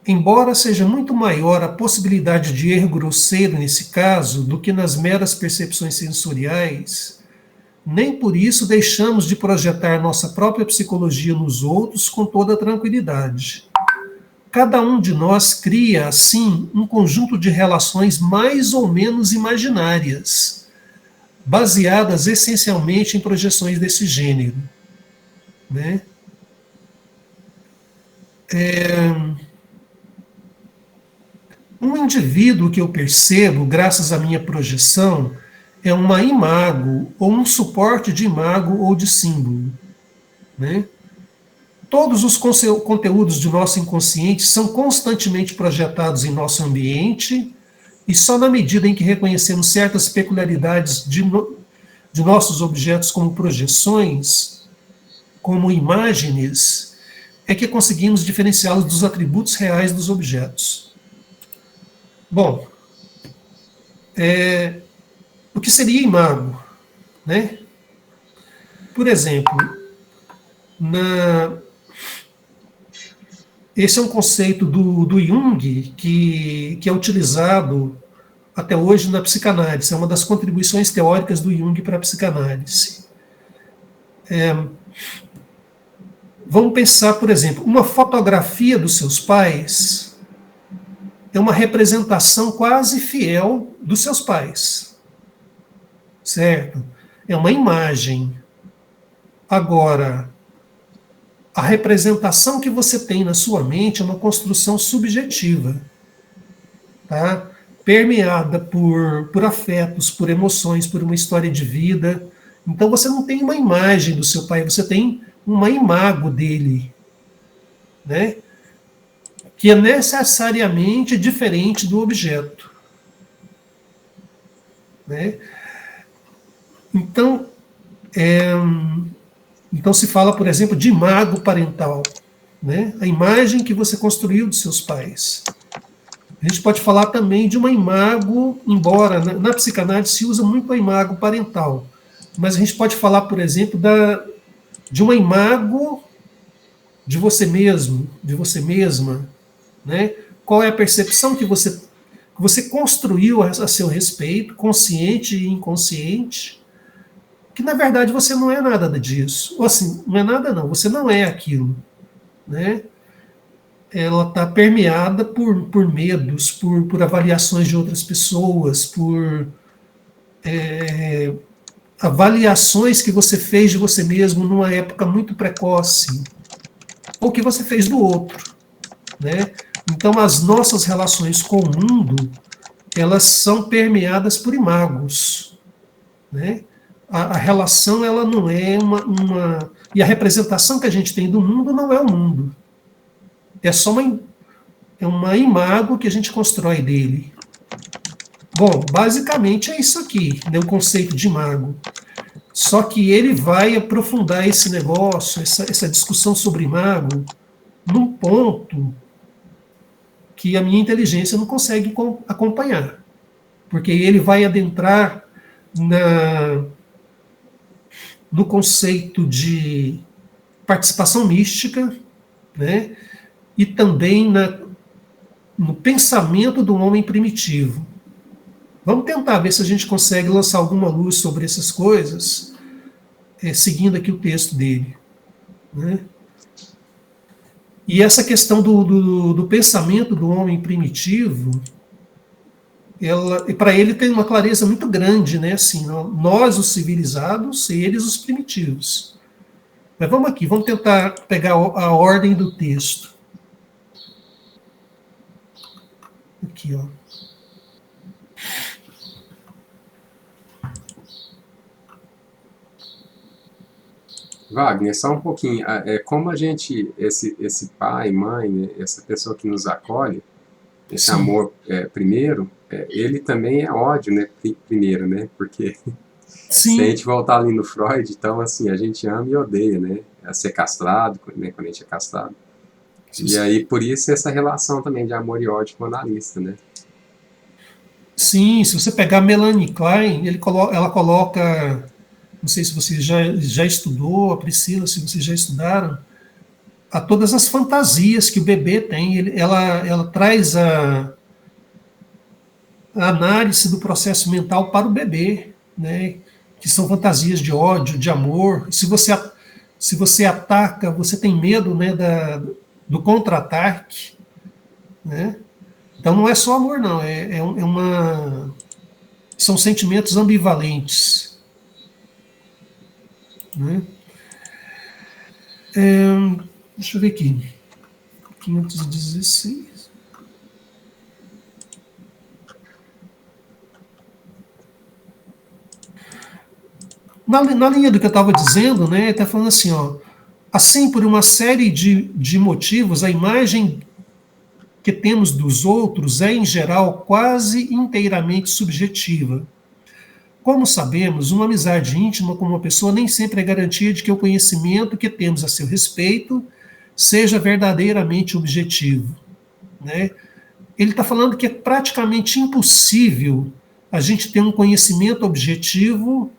Embora seja muito maior a possibilidade de erro grosseiro nesse caso do que nas meras percepções sensoriais, nem por isso deixamos de projetar nossa própria psicologia nos outros com toda tranquilidade. Cada um de nós cria, assim, um conjunto de relações mais ou menos imaginárias, baseadas essencialmente em projeções desse gênero, né? Um indivíduo que eu percebo, graças à minha projeção, é uma imago, ou um suporte de imago ou de símbolo, né? Todos os conteúdos do nosso inconsciente são constantemente projetados em nosso ambiente, e só na medida em que reconhecemos certas peculiaridades de nossos objetos como projeções, como imagens, é que conseguimos diferenciá-los dos atributos reais dos objetos. Bom, o que seria imago, né? Por exemplo, esse é um conceito do Jung que é utilizado até hoje na psicanálise, é uma das contribuições teóricas do Jung para a psicanálise. Vamos pensar, por exemplo, uma fotografia dos seus pais é uma representação quase fiel dos seus pais, certo? É uma imagem. Agora, a representação que você tem na sua mente é uma construção subjetiva, tá? Permeada por afetos, por emoções, por uma história de vida. Então você não tem uma imagem do seu pai, você tem uma imago dele, né? Que é necessariamente diferente do objeto, né? Então, então se fala, por exemplo, de imago parental, né? A imagem que você construiu dos seus pais. A gente pode falar também de uma imago, embora na psicanálise se usa muito a imago parental, mas a gente pode falar, por exemplo, de uma imago de você mesmo, de você mesma, né? Qual é a percepção que você construiu a seu respeito, consciente e inconsciente, que na verdade você não é nada disso. Ou assim, não é nada não, você não é aquilo, né? Ela está permeada por medos, por avaliações de outras pessoas, por avaliações que você fez de você mesmo numa época muito precoce, ou que você fez do outro, né? Então, as nossas relações com o mundo, elas são permeadas por imagos, né? A relação, ela não é uma... E a representação que a gente tem do mundo não é o mundo. É só uma imago que a gente constrói dele. Bom, basicamente é isso aqui, né, o conceito de imago. Só que ele vai aprofundar esse negócio, essa discussão sobre imago, num ponto que a minha inteligência não consegue acompanhar. Porque ele vai adentrar no conceito de participação mística, né? E também no pensamento do homem primitivo. Vamos tentar ver se a gente consegue lançar alguma luz sobre essas coisas, seguindo aqui o texto dele, né? E essa questão do pensamento do homem primitivo, para ele tem uma clareza muito grande, né? Assim, nós os civilizados, eles os primitivos. Mas vamos aqui, vamos tentar pegar a ordem do texto. Aqui, ó. Wagner, só um pouquinho. Como a gente, esse pai, mãe, né, essa pessoa que nos acolhe, esse Sim. amor primeiro, ele também é ódio, né? Primeiro, né? Porque se a Sim, gente voltar ali no Freud, então, assim, a gente ama e odeia, né? É ser castrado, né? Quando a gente é castrado. E aí, por isso, essa relação também de amor e ódio com o analista, né? sim, se você pegar Melanie Klein, ela coloca, não sei se você já estudou, a Priscila, se vocês já estudaram, a todas as fantasias que o bebê tem. Ela traz a análise do processo mental para o bebê, né? Que são fantasias de ódio, de amor. Se você ataca, você tem medo, né, do contra-ataque, né? Então não é só amor, não. São sentimentos ambivalentes, né? Deixa eu ver aqui. 516. Na linha do que eu estava dizendo, né, está falando assim, ó, assim, por uma série de motivos, a imagem que temos dos outros é, em geral, quase inteiramente subjetiva. Como sabemos, uma amizade íntima com uma pessoa nem sempre é garantia de que o conhecimento que temos a seu respeito seja verdadeiramente objetivo, né? Ele está falando que é praticamente impossível a gente ter um conhecimento objetivo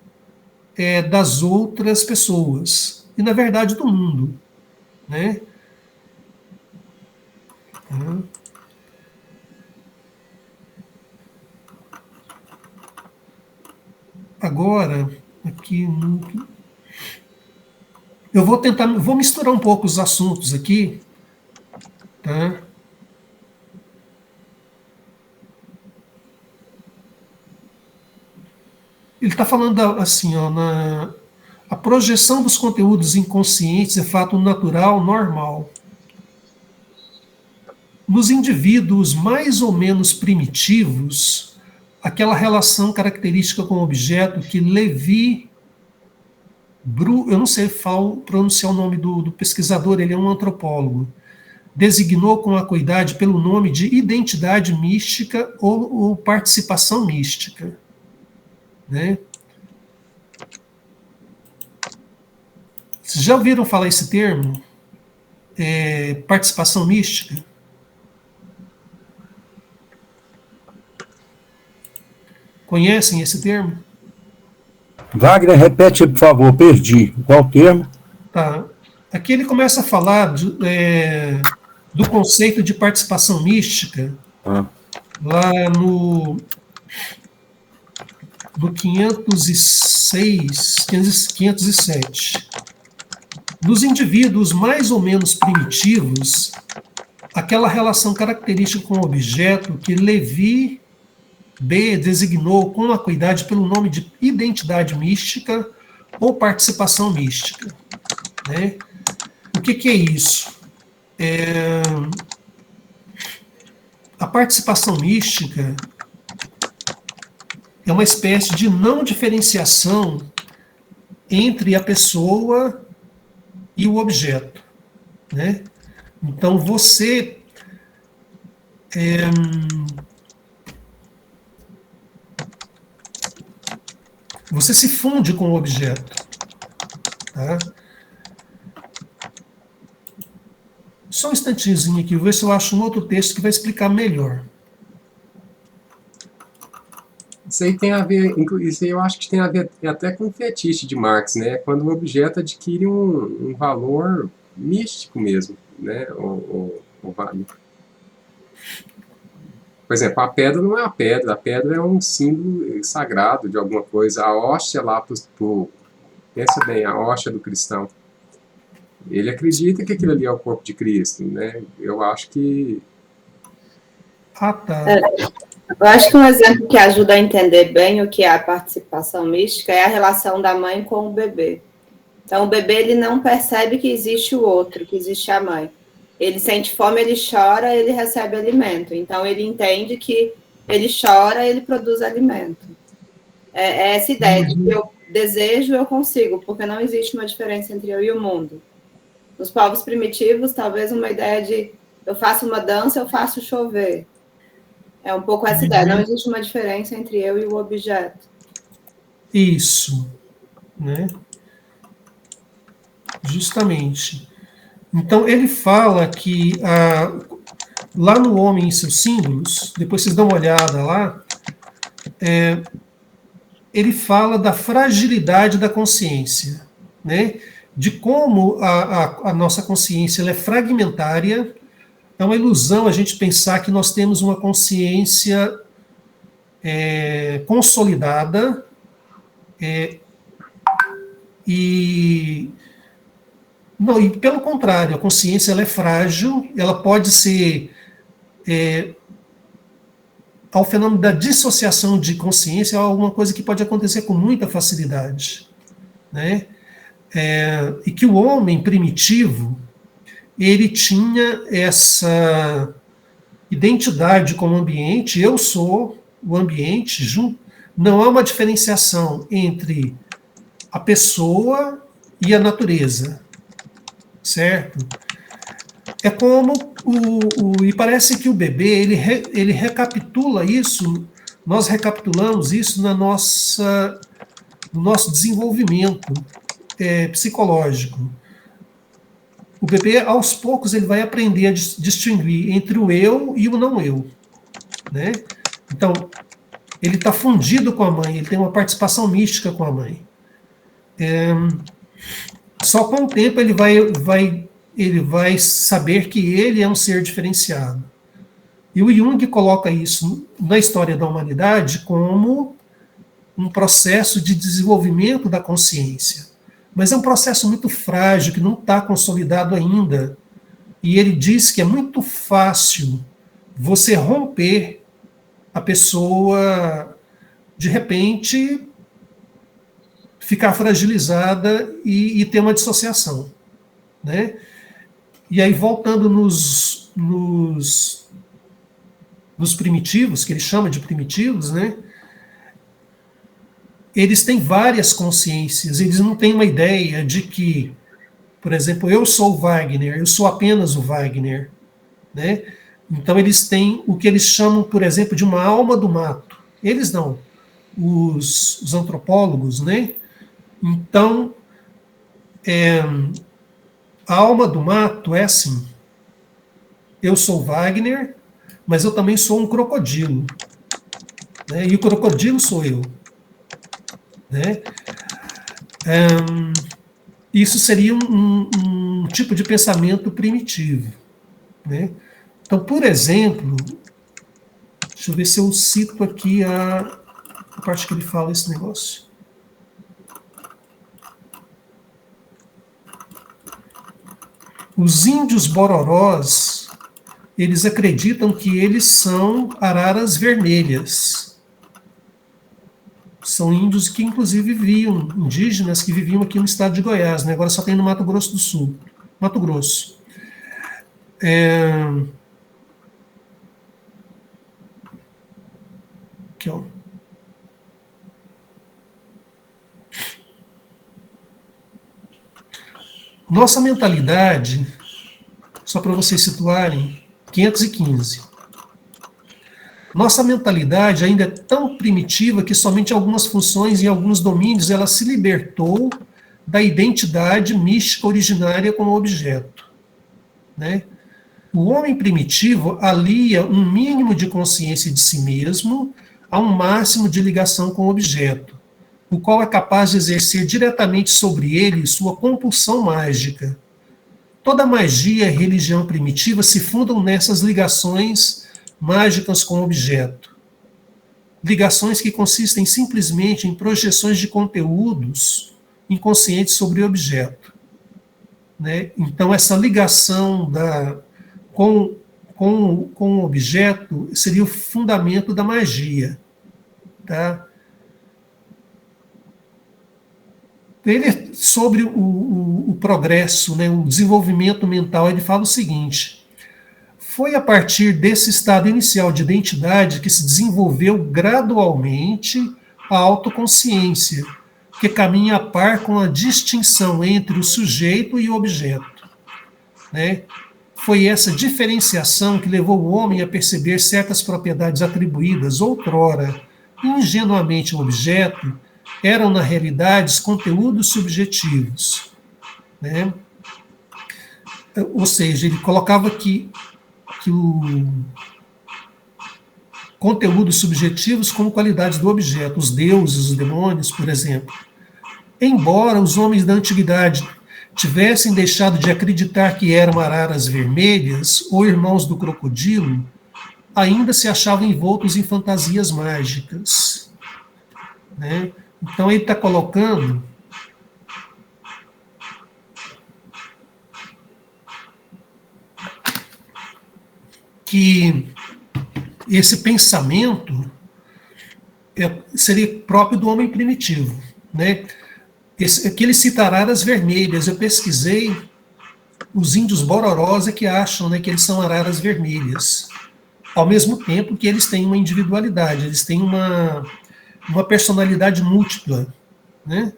das outras pessoas e, na verdade, do mundo, né? Agora, aqui eu vou misturar um pouco os assuntos aqui, tá? Ele está falando assim, ó, a projeção dos conteúdos inconscientes é fato natural, normal. Nos indivíduos mais ou menos primitivos, aquela relação característica com o objeto que eu não sei pronunciar o nome do pesquisador, ele é um antropólogo, designou com acuidade pelo nome de identidade mística ou participação mística, né? Vocês já ouviram falar esse termo? Participação mística? Conhecem esse termo? Wagner, repete, por favor, perdi. Qual termo? Tá. Aqui ele começa a falar do conceito de participação mística, lá no 507. Nos indivíduos mais ou menos primitivos, aquela relação característica com o objeto que Levi B designou com acuidade pelo nome de identidade mística ou participação mística, né? O que é isso? A participação mística é uma espécie de não diferenciação entre a pessoa e o objeto, né? Então você se funde com o objeto, tá? Só um instantinho aqui, vou ver se eu acho um outro texto que vai explicar melhor. Isso aí tem a ver, isso aí eu acho que tem a ver até com o fetiche de Marx, né? Quando o objeto adquire um valor místico mesmo, né? O Wagner. Por exemplo, a pedra não é a pedra é um símbolo sagrado de alguma coisa. A hóstia lá, pensa bem, a hóstia do cristão. Ele acredita que aquilo ali é o corpo de Cristo, né? Eu acho que... Ah, tá. Eu acho que um exemplo que ajuda a entender bem o que é a participação mística é a relação da mãe com o bebê. Então, o bebê ele não percebe que existe o outro, que existe a mãe. Ele sente fome, ele chora, ele recebe alimento. Então, ele entende que ele chora, ele produz alimento. É essa ideia de que eu desejo, eu consigo, porque não existe uma diferença entre eu e o mundo. Nos povos primitivos, talvez uma ideia de eu faço uma dança, eu faço chover. É um pouco essa ideia. Não existe uma diferença entre eu e o objeto. Isso, né? Justamente. Então, ele fala que lá no Homem e seus Símbolos, depois vocês dão uma olhada lá, ele fala da fragilidade da consciência, né? De como a nossa consciência ela é fragmentária. É uma ilusão a gente pensar que nós temos uma consciência consolidada não, e pelo contrário, a consciência ela é frágil, ela pode ser ao fenômeno da dissociação de consciência é alguma coisa que pode acontecer com muita facilidade, né? E que o homem primitivo ele tinha essa identidade como ambiente, eu sou o ambiente, não há uma diferenciação entre a pessoa e a natureza, certo? É como e parece que o bebê ele recapitula isso, nós recapitulamos isso no nosso desenvolvimento psicológico. O bebê, aos poucos, ele vai aprender a distinguir entre o eu e o não eu, né? Então, ele está fundido com a mãe, ele tem uma participação mística com a mãe. Só com o tempo ele vai saber que ele é um ser diferenciado. E o Jung coloca isso na história da humanidade como um processo de desenvolvimento da consciência. Mas é um processo muito frágil, que não está consolidado ainda. E ele diz que é muito fácil você romper a pessoa, de repente, ficar fragilizada e ter uma dissociação, né? E aí, voltando nos primitivos, que ele chama de primitivos, né? Eles têm várias consciências, eles não têm uma ideia de que, por exemplo, eu sou o Wagner, eu sou apenas o Wagner, né? Então eles têm o que eles chamam, por exemplo, de uma alma do mato. Eles não, os antropólogos, né? Então, a alma do mato é assim, eu sou Wagner, mas eu também sou um crocodilo, né? E o crocodilo sou eu, né? Isso seria um tipo de pensamento primitivo, né? Então, por exemplo, deixa eu ver se eu cito aqui a parte que ele fala esse negócio. Os índios bororós, eles acreditam que eles são araras vermelhas. São índios que, inclusive, viviam, indígenas que viviam aqui no estado de Goiás, né? Agora só tem no Mato Grosso do Sul. Mato Grosso. Aqui, ó. Nossa mentalidade, só para vocês situarem, 515. Nossa mentalidade ainda é tão primitiva que somente algumas funções e alguns domínios ela se libertou da identidade mística originária como objeto, né? O homem primitivo alia um mínimo de consciência de si mesmo a um máximo de ligação com o objeto, o qual é capaz de exercer diretamente sobre ele sua compulsão mágica. Toda magia e religião primitiva se fundam nessas ligações mágicas com o objeto. Ligações que consistem simplesmente em projeções de conteúdos inconscientes sobre o objeto, né? Então, essa ligação com o objeto seria o fundamento da magia, tá? Ele, sobre o progresso, né, o desenvolvimento mental, ele fala o seguinte: foi a partir desse estado inicial de identidade que se desenvolveu gradualmente a autoconsciência, que caminha a par com a distinção entre o sujeito e o objeto, né? Foi essa diferenciação que levou o homem a perceber certas propriedades atribuídas outrora ingenuamente ao objeto eram, na realidade, conteúdos subjetivos, né? Ou seja, ele colocava que o conteúdos subjetivos como qualidades do objeto, os deuses, os demônios, por exemplo. Embora os homens da antiguidade tivessem deixado de acreditar que eram araras vermelhas ou irmãos do crocodilo, ainda se achavam envoltos em fantasias mágicas, né? Então ele está colocando que esse pensamento seria próprio do homem primitivo, né? Aqui ele cita araras vermelhas. Eu pesquisei, os índios bororós é que acham, né, que eles são araras vermelhas, ao mesmo tempo que eles têm uma individualidade, eles têm uma personalidade múltipla, né?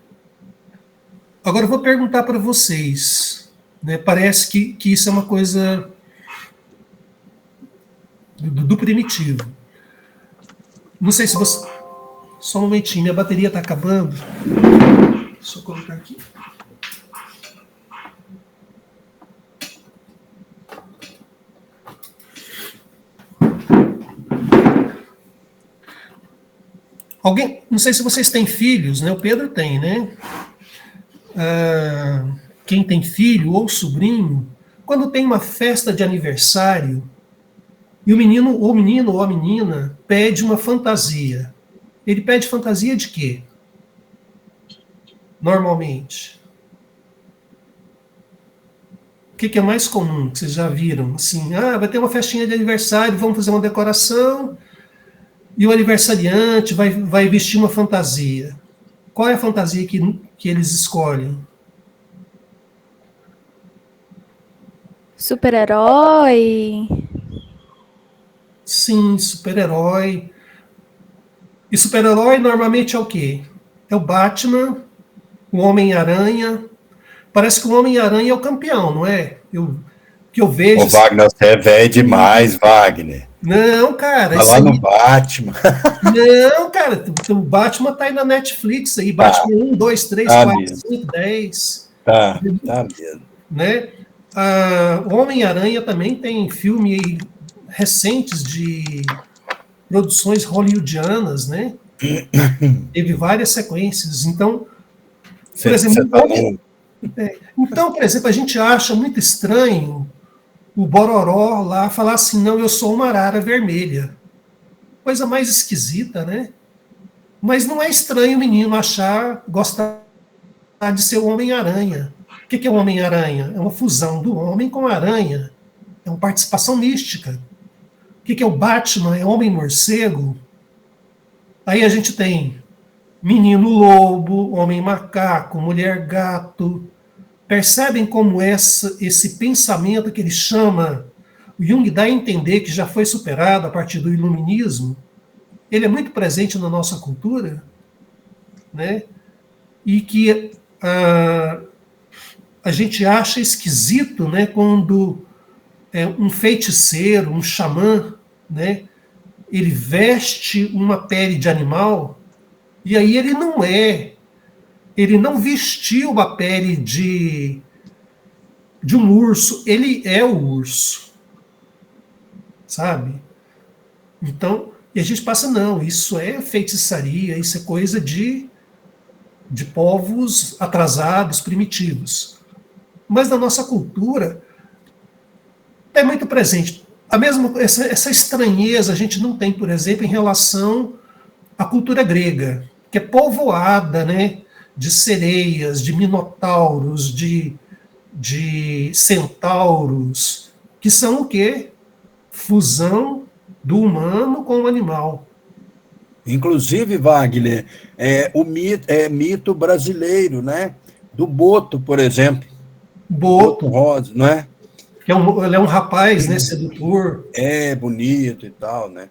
Agora eu vou perguntar para vocês, né? Parece que isso é uma coisa do primitivo. Não sei se você... Só um momentinho, minha bateria está acabando. Deixa eu colocar aqui. Alguém, não sei se vocês têm filhos, né? O Pedro tem, né? Quem tem filho ou sobrinho, quando tem uma festa de aniversário e o menino ou a menina pede uma fantasia. Ele pede fantasia de quê? Normalmente. O que é mais comum, que vocês já viram? Assim, vai ter uma festinha de aniversário, vamos fazer uma decoração e o aniversariante vai vestir uma fantasia. Qual é a fantasia que eles escolhem? Super-herói. Sim, super-herói. E super-herói normalmente é o quê? É o Batman, o Homem-Aranha. Parece que o Homem-Aranha é o campeão, não é? Que eu vejo... Ô, Wagner, você é velho demais, Wagner. Não, cara. Vai lá no Batman. Não, cara. O Batman tá aí na Netflix. Aí, Batman 1, 2, 3, 4, 5, 10. Tá mesmo. Né? O Homem-Aranha também tem filme recentes de produções hollywoodianas, né? Teve várias sequências. Então, por exemplo, por exemplo, a gente acha muito estranho o Bororó lá falar assim, não, eu sou uma arara vermelha. Coisa mais esquisita, né? Mas não é estranho o menino gostar de ser o Homem-Aranha. O que é o Homem-Aranha? É uma fusão do homem com a aranha. É uma participação mística. O que é o Batman? É homem-morcego. Aí a gente tem menino lobo, homem macaco, mulher gato. Percebem como esse pensamento que ele chama, o Jung dá a entender que já foi superado a partir do iluminismo, ele é muito presente na nossa cultura, né? E que a gente acha esquisito, né, quando um feiticeiro, um xamã, né, ele veste uma pele de animal, e aí ele não vestiu a pele de um urso, ele é o urso, sabe? Então, e a gente passa, não, isso é feitiçaria, isso é coisa de povos atrasados, primitivos. Mas na nossa cultura é muito presente. Essa estranheza a gente não tem, por exemplo, em relação à cultura grega, que é povoada, né, de sereias, de minotauros, de centauros, que são o quê? Fusão do humano com o animal. Inclusive, Wagner, o mito brasileiro, né? do Boto, por exemplo. Boto Boto, Rosa, não é? que ele é um rapaz, né, sedutor, É bonito e tal, né?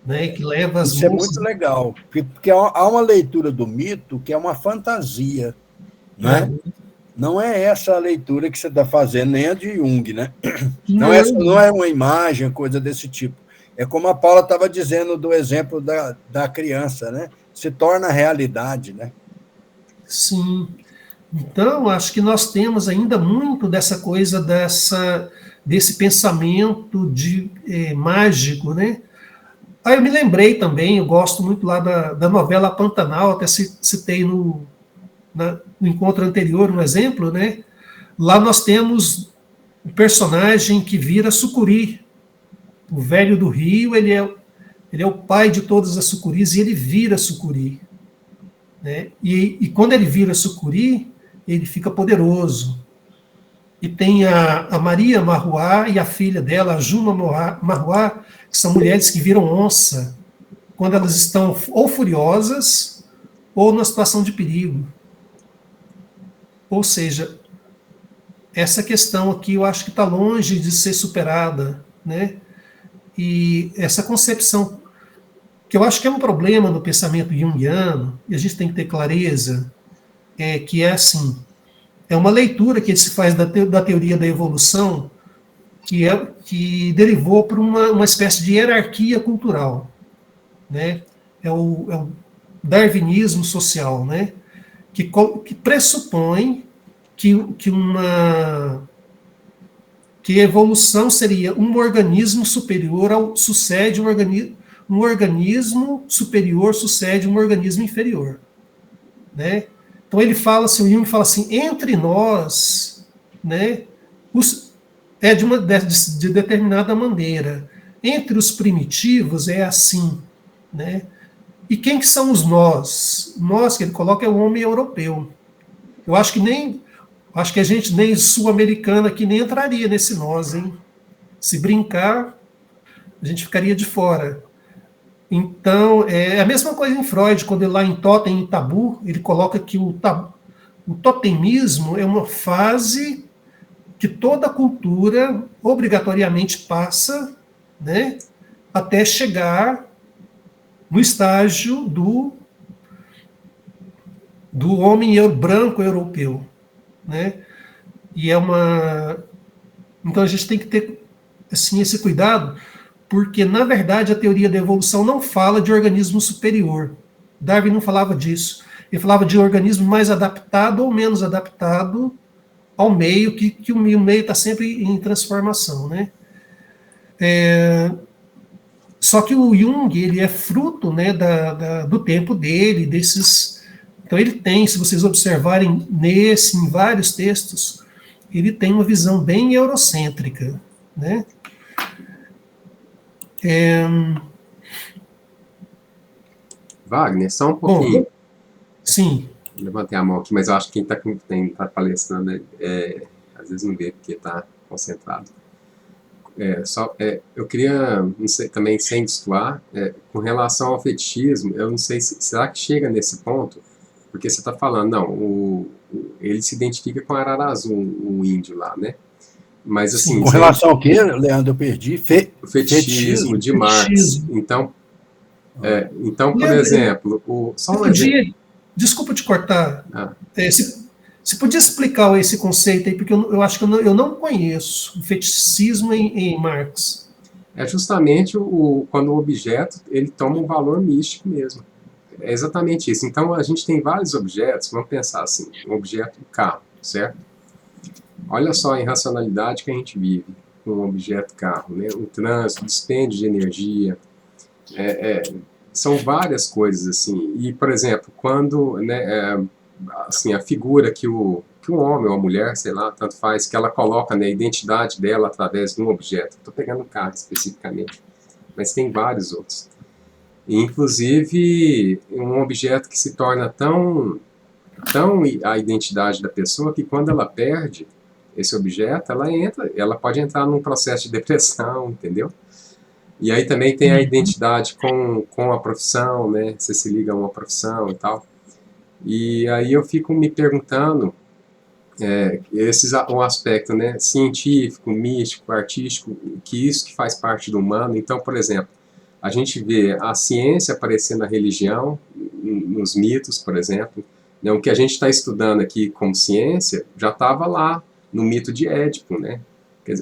né, que leva as Isso é moças. muito legal, porque há uma leitura do mito que é uma fantasia, Ah, né? Não é essa a leitura que você está fazendo, nem a de Jung, né? Não, essa não não, é uma imagem, coisa desse tipo. É como a Paula estava dizendo do exemplo da criança, né? Se torna realidade, né? sim. Então, acho que nós temos ainda muito dessa coisa, desse pensamento mágico, né? Eu me lembrei também, eu gosto muito lá da novela Pantanal, até citei no encontro anterior um exemplo, né? Lá nós temos o personagem que vira sucuri. O velho do rio, ele é o pai de todas as sucuris e ele vira sucuri. Né? E quando ele vira sucuri, ele fica poderoso. E tem a Maria Marruá e a filha dela, a Juma Marruá, que são mulheres que viram onça quando elas estão ou furiosas ou numa situação de perigo. Ou seja, essa questão aqui eu acho que está longe de ser superada, né? E essa concepção, que eu acho que é um problema no pensamento junguiano, e a gente tem que ter clareza, que é assim, é uma leitura que se faz da teoria da evolução que derivou para uma espécie de hierarquia cultural, né? É o darwinismo social, né? Que pressupõe que a evolução seria um organismo superior sucede um organismo superior sucede um organismo inferior, né? Então ele fala assim, o Jung fala assim, entre nós, né, é de determinada maneira. Entre os primitivos é assim, né? E quem que são os nós? Nós que ele coloca é o homem europeu. Eu acho que a gente nem sul-americana aqui nem entraria nesse nós, hein? Se brincar, a gente ficaria de fora. Então, é a mesma coisa em Freud, quando ele lá em Totem e Tabu, ele coloca que o totemismo é uma fase que toda cultura obrigatoriamente passa, né, até chegar no estágio do homem branco europeu, né? E então a gente tem que ter assim esse cuidado, porque na verdade a teoria da evolução não fala de organismo superior. Darwin não falava disso. Ele falava de organismo mais adaptado ou menos adaptado ao meio, que o meio está sempre em transformação, né? Só que o Jung, ele é fruto, né, do tempo dele, desses. Então ele tem, se vocês observarem em vários textos, ele tem uma visão bem eurocêntrica, né? Wagner, só um Bom, pouquinho. sim. Levantei a mão aqui, mas eu acho que quem está palestrando, às vezes não vê porque está concentrado. Eu queria, não sei, também sem destoar, com relação ao fetichismo, eu não sei será que chega nesse ponto, porque você está falando, não, ele se identifica com Ararazu, o índio lá, né? Mas assim... Com relação ao quê, Leandro, eu perdi? O fetichismo de Marx. Então, por exemplo, Desculpa te cortar. Você podia explicar esse conceito aí, porque eu acho que eu não conheço o feticismo em Marx. É justamente quando o objeto ele toma um valor místico mesmo. É exatamente isso. Então, a gente tem vários objetos, vamos pensar assim, um objeto do carro, certo? Olha só a irracionalidade que a gente vive com um objeto carro, né? O trânsito, o dispêndio de energia, são várias coisas assim. E, por exemplo, quando, né, assim, a figura que o homem ou a mulher, sei lá, tanto faz, que ela coloca, né, a identidade dela através de um objeto. Estou pegando o carro especificamente, mas tem vários outros. E, inclusive, um objeto que se torna tão a identidade da pessoa que quando ela perde esse objeto, ela pode entrar num processo de depressão, entendeu? E aí também tem a identidade com a profissão, né? Você se liga a uma profissão e tal. E aí eu fico me perguntando um aspecto, né, científico, místico, artístico, que isso que faz parte do humano. Então, por exemplo, a gente vê a ciência aparecer na religião, nos mitos, por exemplo, né, o que a gente está estudando aqui como ciência já estava lá no mito de Édipo, né?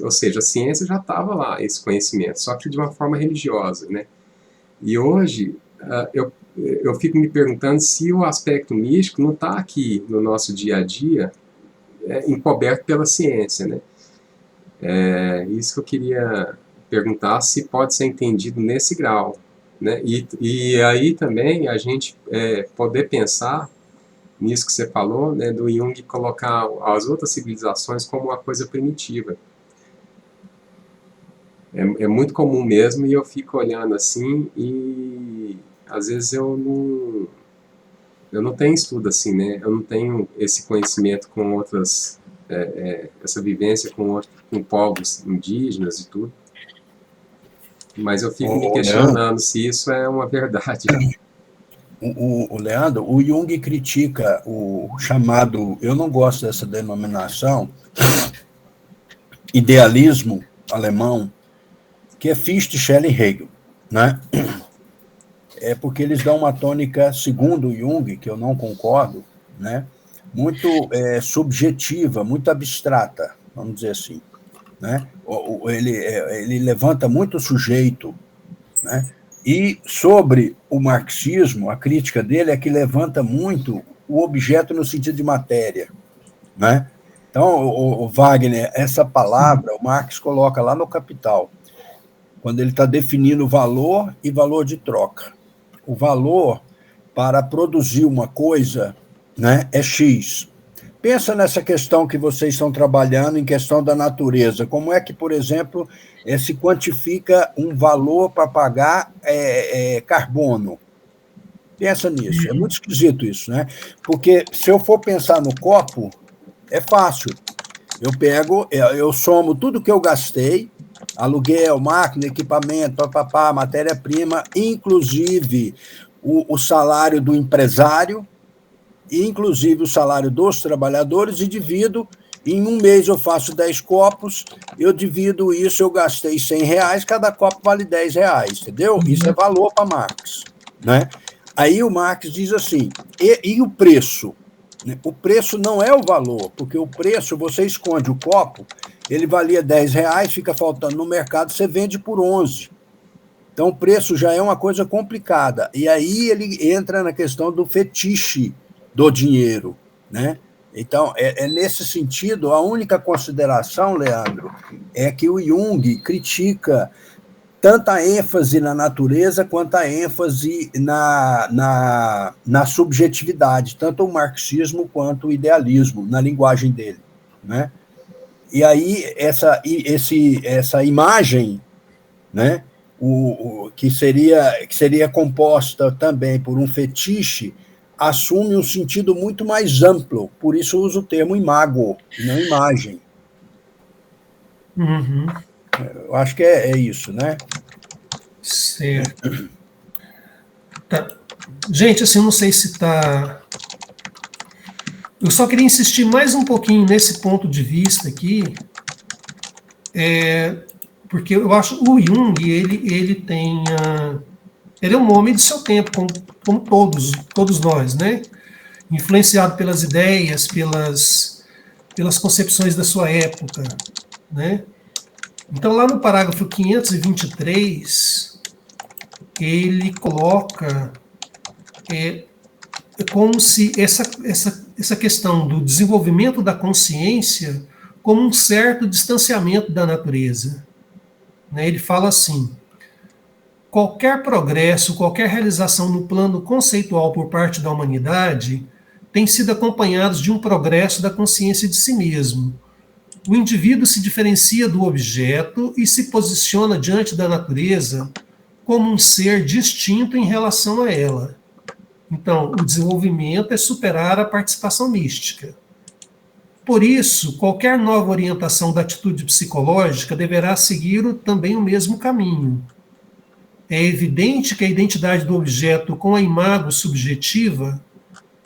Ou seja, a ciência já estava lá, esse conhecimento, só que de uma forma religiosa, né? E hoje, eu fico me perguntando se o aspecto místico não está aqui no nosso dia a dia, encoberto pela ciência, né? Isso que eu queria perguntar, se pode ser entendido nesse grau, né? E aí também a gente poder pensar nisso que você falou, né, do Jung colocar as outras civilizações como uma coisa primitiva. É muito comum mesmo, e eu fico olhando assim, e às vezes eu não tenho estudo assim, né? Eu não tenho esse conhecimento com outras, essa vivência com povos indígenas e tudo. Mas eu fico me questionando se isso é uma verdade. O Leandro, o Jung critica o chamado, eu não gosto dessa denominação, idealismo alemão, que é Fichte, Schelling e Hegel, né? É porque eles dão uma tônica, segundo o Jung, que eu não concordo, né? Muito subjetiva, muito abstrata, vamos dizer assim, né? Ele levanta muito o sujeito, né? E sobre o marxismo, a crítica dele é que levanta muito o objeto no sentido de matéria, né? Então, o Wagner, essa palavra, o Marx coloca lá no Capital, quando ele está definindo valor e valor de troca. O valor para produzir uma coisa, né, é X. Pensa nessa questão que vocês estão trabalhando, em questão da natureza. Como é que, por exemplo, se quantifica um valor para pagar carbono? Pensa nisso. É muito esquisito isso, né? Porque se eu for pensar no copo, é fácil. Eu somo tudo que eu gastei, aluguel, máquina, equipamento, matéria-prima, inclusive o salário do empresário, inclusive o salário dos trabalhadores, e divido, em um mês eu faço 10 copos, eu divido isso, eu gastei R$100, cada copo vale R$10, entendeu? Isso é valor para Marx, né? Aí o Marx diz assim, e o preço? O preço não é o valor, porque o preço, você esconde o copo, ele valia R$10, fica faltando no mercado, você vende por 11. Então, o preço já é uma coisa complicada. E aí ele entra na questão do fetiche do dinheiro, né? Então, nesse sentido, a única consideração, Leandro, é que o Jung critica tanto a ênfase na natureza quanto a ênfase na subjetividade, tanto o marxismo quanto o idealismo, na linguagem dele, né? E aí, essa imagem, né, que seria composta também por um fetiche, assume um sentido muito mais amplo, por isso uso o termo imago, e não imagem. Uhum. Eu acho que é isso, né? Certo. Tá. Gente, assim, não sei se está... Eu só queria insistir mais um pouquinho nesse ponto de vista aqui, porque eu acho que o Jung, ele é um homem de seu tempo, como todos nós, né? Influenciado pelas ideias, pelas concepções da sua época, né? Então, lá no parágrafo 523, ele coloca como se essa questão do desenvolvimento da consciência como um certo distanciamento da natureza. Ele fala assim, qualquer progresso, qualquer realização no plano conceitual por parte da humanidade tem sido acompanhados de um progresso da consciência de si mesmo. O indivíduo se diferencia do objeto e se posiciona diante da natureza como um ser distinto em relação a ela. Então, o desenvolvimento é superar a participação mística. Por isso, qualquer nova orientação da atitude psicológica deverá seguir também o mesmo caminho. É evidente que a identidade do objeto com a imago subjetiva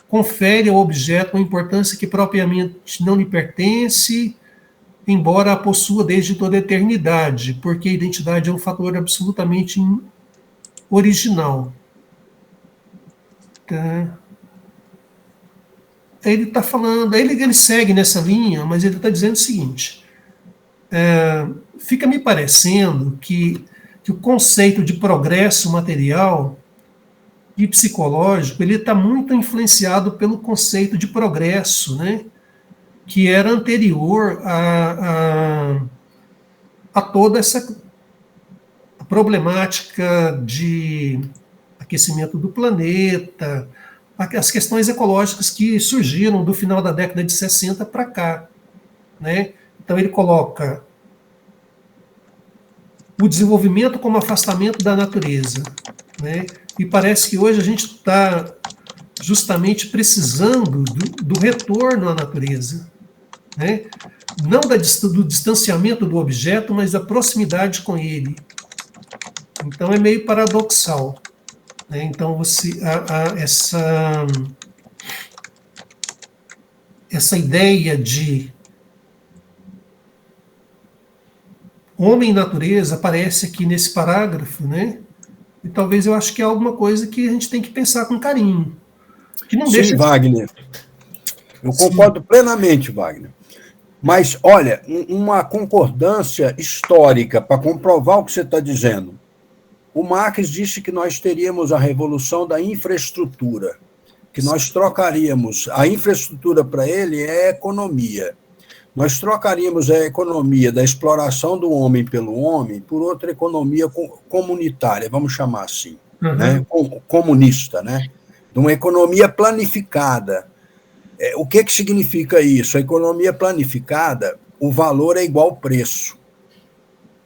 confere ao objeto uma importância que propriamente não lhe pertence, embora a possua desde toda a eternidade, porque a identidade é um fator absolutamente original. Tá. Ele está falando, ele segue nessa linha, mas ele está dizendo o seguinte: fica me parecendo que o conceito de progresso material e psicológico ele está muito influenciado pelo conceito de progresso, né, que era anterior a toda essa problemática de aquecimento do planeta, as questões ecológicas que surgiram do final da década de 60 para cá, né? Então ele coloca o desenvolvimento como afastamento da natureza, né? E parece que hoje a gente está justamente precisando do retorno à natureza, né? Não do distanciamento do objeto, mas da proximidade com ele. Então é meio paradoxal, né? Então você essa ideia de homem e natureza aparece aqui nesse parágrafo, né? E talvez eu acho que é alguma coisa que a gente tem que pensar com carinho. Que não deixa Wagner. Eu concordo plenamente, Wagner. Mas, olha, uma concordância histórica para comprovar o que você está dizendo. O Marx disse que nós teríamos a revolução da infraestrutura, que nós trocaríamos. A infraestrutura para ele é a economia. Nós trocaríamos a economia da exploração do homem pelo homem por outra economia comunitária, vamos chamar assim, né? Comunista, né? De uma economia planificada. O que significa isso? A economia planificada, o valor é igual ao preço.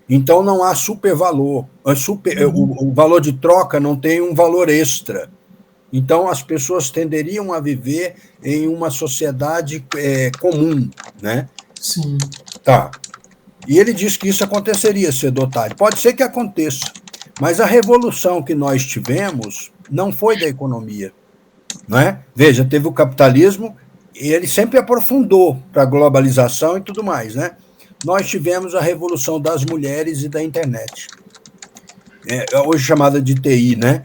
Então, não há supervalor. O valor de troca não tem um valor extra. Então, as pessoas tenderiam a viver em uma sociedade comum, né? Sim. Tá. E ele diz que isso aconteceria cedo ou tarde. Pode ser que aconteça, mas a revolução que nós tivemos não foi da economia, não é? Veja, teve o capitalismo e ele sempre aprofundou para a globalização e tudo mais, né? Nós tivemos a revolução das mulheres e da internet, hoje chamada de TI, né?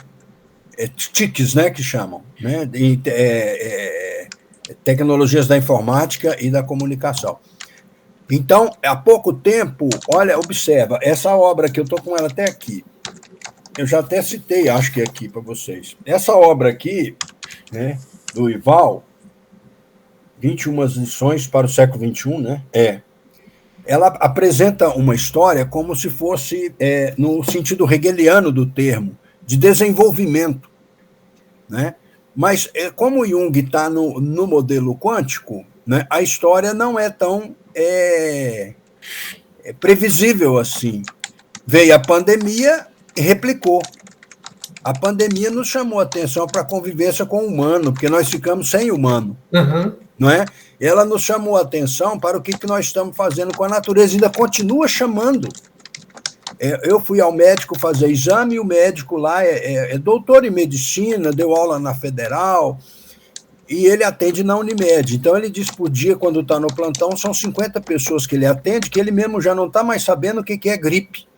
TICs, né, que chamam, né? Tecnologias da informática e da comunicação. Então, há pouco tempo, olha, observa, essa obra que eu estou com ela até aqui, eu já até citei, acho que é aqui para vocês. Essa obra aqui, né, do Yuval, 21 lições para o século XXI, né? Ela apresenta uma história como se fosse, no sentido hegeliano do termo, de desenvolvimento, né? Mas, como Jung está no modelo quântico, né, a história não é tão previsível assim. Veio a pandemia e replicou. A pandemia nos chamou a atenção para a convivência com o humano, porque nós ficamos sem humano. Não é? Ela nos chamou a atenção para o que nós estamos fazendo com a natureza, ainda continua chamando. Eu fui ao médico fazer exame, e o médico lá é doutor em medicina, deu aula na Federal, e ele atende na Unimed. Então, ele diz por dia, quando está no plantão, são 50 pessoas que ele atende, que ele mesmo já não está mais sabendo o que é gripe.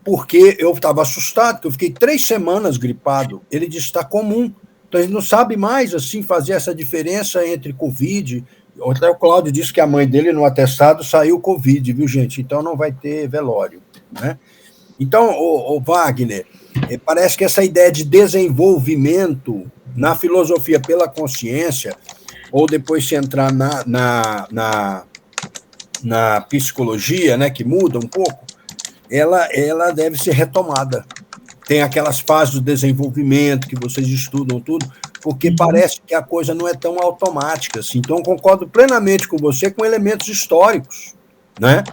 Porque eu estava assustado, porque eu fiquei 3 semanas gripado. Ele disse que está comum. Então, ele não sabe mais assim fazer essa diferença entre Covid. Até o Cláudio disse que a mãe dele, no atestado, saiu Covid, viu, gente? Então, não vai ter velório, né? Então, o Wagner, parece que essa ideia de desenvolvimento na filosofia pela consciência, ou depois se entrar na psicologia, né, que muda um pouco, ela deve ser retomada. Tem aquelas fases do desenvolvimento que vocês estudam tudo, porque parece que a coisa não é tão automática assim. Então, concordo plenamente com você com elementos históricos, né?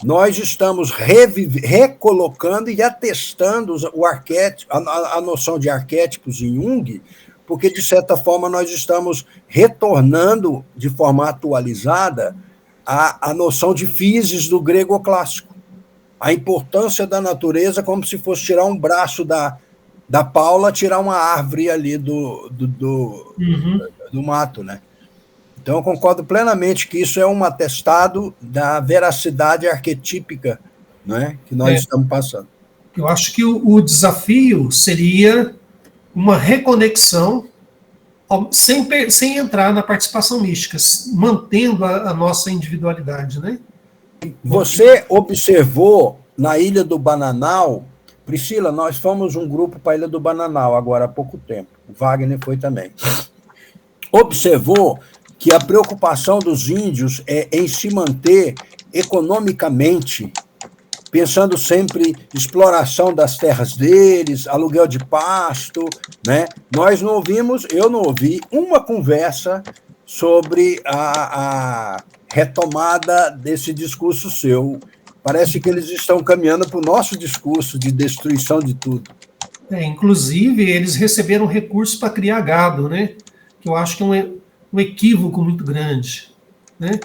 Nós estamos recolocando e atestando o arquétipo, a noção de arquétipos em Jung, porque, de certa forma, nós estamos retornando de forma atualizada a noção de physis do grego clássico. A importância da natureza como se fosse tirar um braço da Paula tirar uma árvore ali do mato, né? Então, eu concordo plenamente que isso é um atestado da veracidade arquetípica, né, que nós estamos passando. Eu acho que o desafio seria uma reconexão sem entrar na participação mística, mantendo a nossa individualidade, né? Você observou na Ilha do Bananal, Priscila, nós fomos um grupo para a Ilha do Bananal agora há pouco tempo, o Wagner foi também. Observou que a preocupação dos índios é em se manter economicamente, pensando sempre exploração das terras deles, aluguel de pasto, né? Eu não ouvi uma conversa sobre a retomada desse discurso seu. Parece que eles estão caminhando para o nosso discurso de destruição de tudo. Inclusive, eles receberam recursos para criar gado, né? Que eu acho que é um equívoco muito grande, né?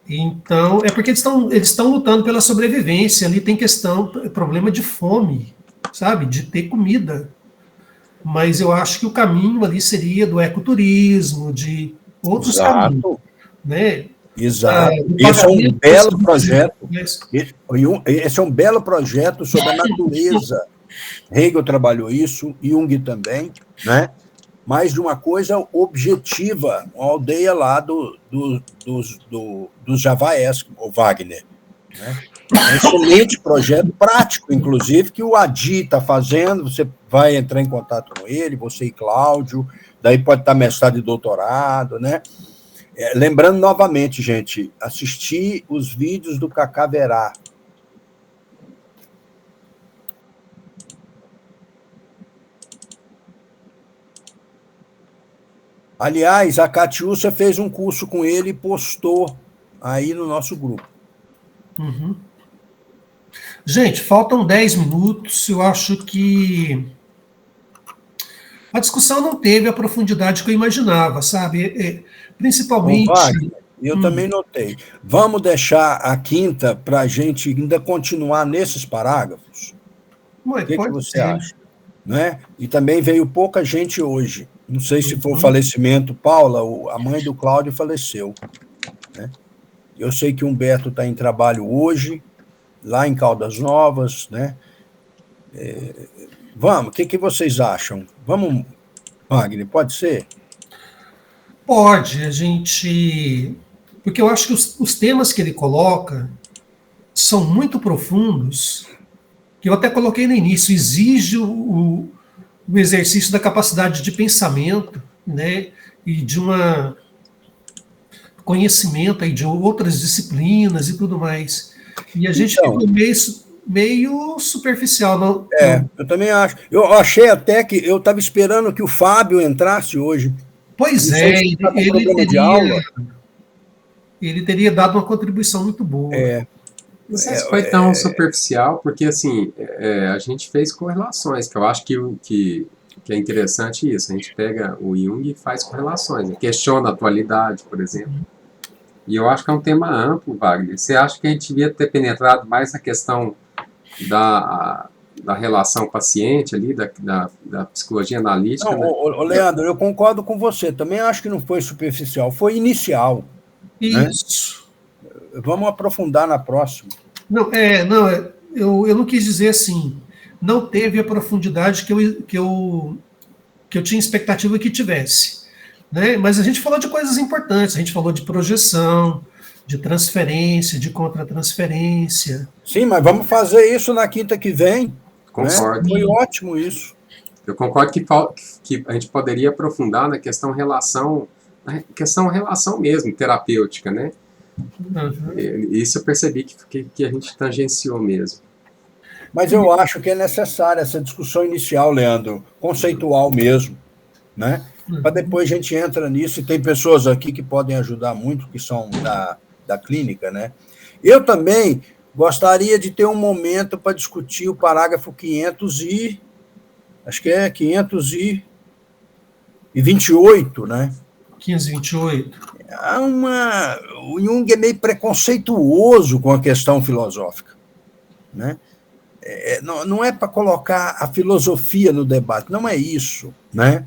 Então, é porque eles estão lutando pela sobrevivência. Ali tem problema de fome, sabe? De ter comida. Mas eu acho que o caminho ali seria do ecoturismo, de outros caminhos, né? Exato. Esse é um belo projeto. Esse é um belo projeto sobre a natureza. Hegel trabalhou isso, Jung também, né? Mas de uma coisa objetiva, uma aldeia lá dos Javaés, o Wagner. Né? É um excelente projeto, prático, inclusive, que o Adi está fazendo, você vai entrar em contato com ele, você e Cláudio, daí pode estar mestrado e doutorado, né? Lembrando novamente, gente, assistir os vídeos do Cacá Verá. Aliás, a Catiúcia fez um curso com ele e postou aí no nosso grupo. Uhum. Gente, faltam 10 minutos. Eu acho que a discussão não teve a profundidade que eu imaginava, sabe? Principalmente... Wagner, eu também notei. Vamos deixar a quinta para a gente ainda continuar nesses parágrafos? O que você acha? Né? E também veio pouca gente hoje. Não sei se foi o falecimento. Paula, a mãe do Cláudio, faleceu. Né? Eu sei que o Humberto está em trabalho hoje, lá em Caldas Novas. Né? Vamos, o que vocês acham? Vamos, Wagner, pode ser? Pode, a gente... Porque eu acho que os temas que ele coloca são muito profundos, que eu até coloquei no início, exige o exercício da capacidade de pensamento, né, e de um conhecimento aí de outras disciplinas e tudo mais. E a gente ficou meio superficial. Não? Eu também acho. Eu achei até que eu estava esperando que o Fábio entrasse hoje. Pois ele teria dado uma contribuição muito boa. Não sei se foi tão superficial, porque assim, a gente fez correlações, que eu acho que é interessante isso. A gente pega o Jung e faz correlações, questiona a atualidade, por exemplo. E eu acho que é um tema amplo, Wagner. Você acha que a gente devia ter penetrado mais na questão da relação paciente ali, da psicologia analítica? Não, né? Leandro, eu concordo com você. Também acho que não foi superficial, foi inicial. Isso. Né? Vamos aprofundar na próxima. Eu não quis dizer assim, não teve a profundidade que eu tinha expectativa que tivesse. Né? Mas a gente falou de coisas importantes, a gente falou de projeção, de transferência, de contratransferência. Sim, mas vamos fazer isso na quinta que vem. Concordo. Né? Foi ótimo isso. Eu concordo que a gente poderia aprofundar na questão relação mesmo, terapêutica, né? Uhum. Isso eu percebi que a gente tangenciou mesmo. Mas eu acho que é necessária essa discussão inicial, Leandro, conceitual mesmo, né? Para depois a gente entra nisso, e tem pessoas aqui que podem ajudar muito, que são da clínica, né? Eu também gostaria de ter um momento para discutir o parágrafo 528, né? 528. O Jung é meio preconceituoso com a questão filosófica, né? não é para colocar a filosofia no debate, não é isso, né?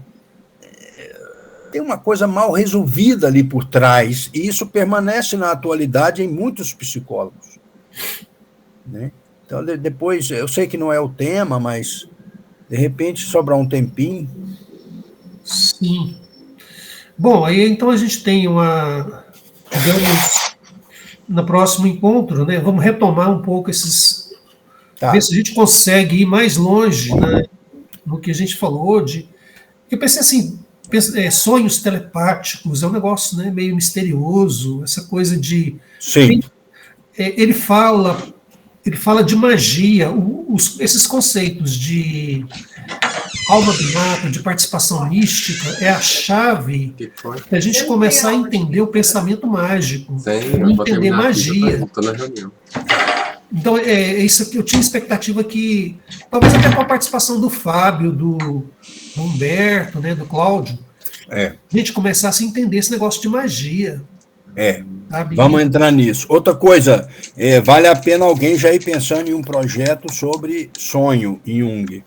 Tem uma coisa mal resolvida ali por trás, e isso permanece na atualidade em muitos psicólogos, né? Então, depois, eu sei que não é o tema, mas, de repente, sobrar um tempinho. Sim. Bom, aí então a gente tem digamos, no próximo encontro, né, vamos retomar um pouco Tá. ver se a gente consegue ir mais longe, né, no que a gente falou eu pensei assim, sonhos telepáticos, é um negócio, né, meio misterioso, essa coisa de... Sim. Ele fala de magia, esses conceitos de alma binato, de participação mística, é a chave para a gente começar a entender o pensamento mágico, Eu vou entender terminar magia. aqui, estou na reunião. Então, isso aqui, eu tinha expectativa que, talvez até com a participação do Fábio, do Humberto, né, do Cláudio, a gente começasse a entender esse negócio de magia. Sabe? Vamos entrar nisso. Outra coisa, vale a pena alguém já ir pensando em um projeto sobre sonho em Jung.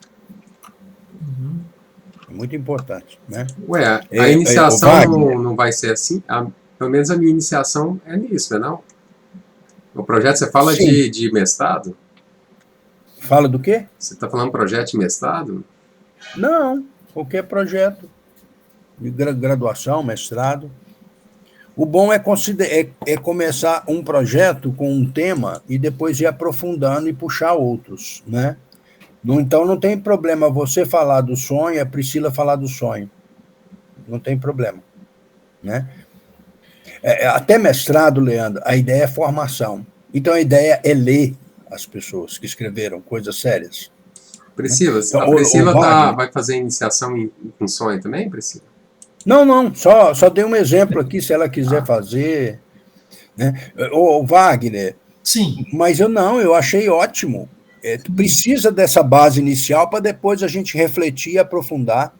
É muito importante, né? Ué, a iniciação não vai ser assim? Pelo menos a minha iniciação é nisso, não é não? O projeto, você fala de mestrado? Fala do quê? Você está falando projeto de mestrado? Não, qualquer projeto de graduação, mestrado. O bom é começar um projeto com um tema e depois ir aprofundando e puxar outros, né? Então não tem problema você falar do sonho, a Priscila falar do sonho. Não tem problema, né? Até mestrado, Leandro, a ideia é formação. Então a ideia é ler as pessoas que escreveram coisas sérias. Priscila, Então, a Priscila Wagner, vai fazer iniciação com sonho também, Priscila? Não, só dei um exemplo aqui, se ela quiser fazer. Né? O Wagner, Sim. Mas eu achei ótimo. Precisa dessa base inicial para depois a gente refletir e aprofundar.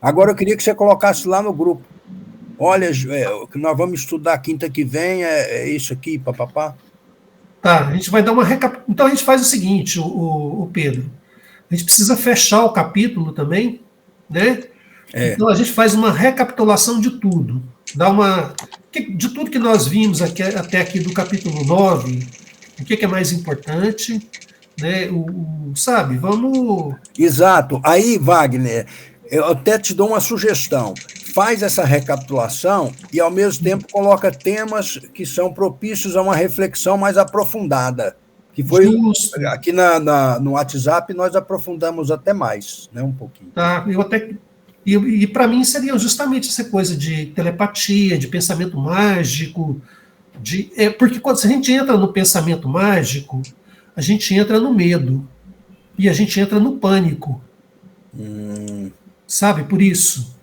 Agora eu queria que você colocasse lá no grupo. Olha, o que nós vamos estudar quinta que vem é isso aqui, papapá. Tá, a gente vai dar uma recapitulação. Então a gente faz o seguinte, o Pedro. A gente precisa fechar o capítulo também, né? Então a gente faz uma recapitulação de tudo. De tudo que nós vimos até aqui do capítulo 9, o que é mais importante, né? Sabe, vamos... Exato. Aí, Wagner, eu até te dou uma sugestão. Faz essa recapitulação e, ao mesmo tempo, coloca temas que são propícios a uma reflexão mais aprofundada. Que foi Justo. Aqui no WhatsApp nós aprofundamos até mais, né, um pouquinho. Tá, E para mim seria justamente essa coisa de telepatia, de pensamento mágico, porque se a gente entra no pensamento mágico, a gente entra no medo e a gente entra no pânico. Sabe, por isso.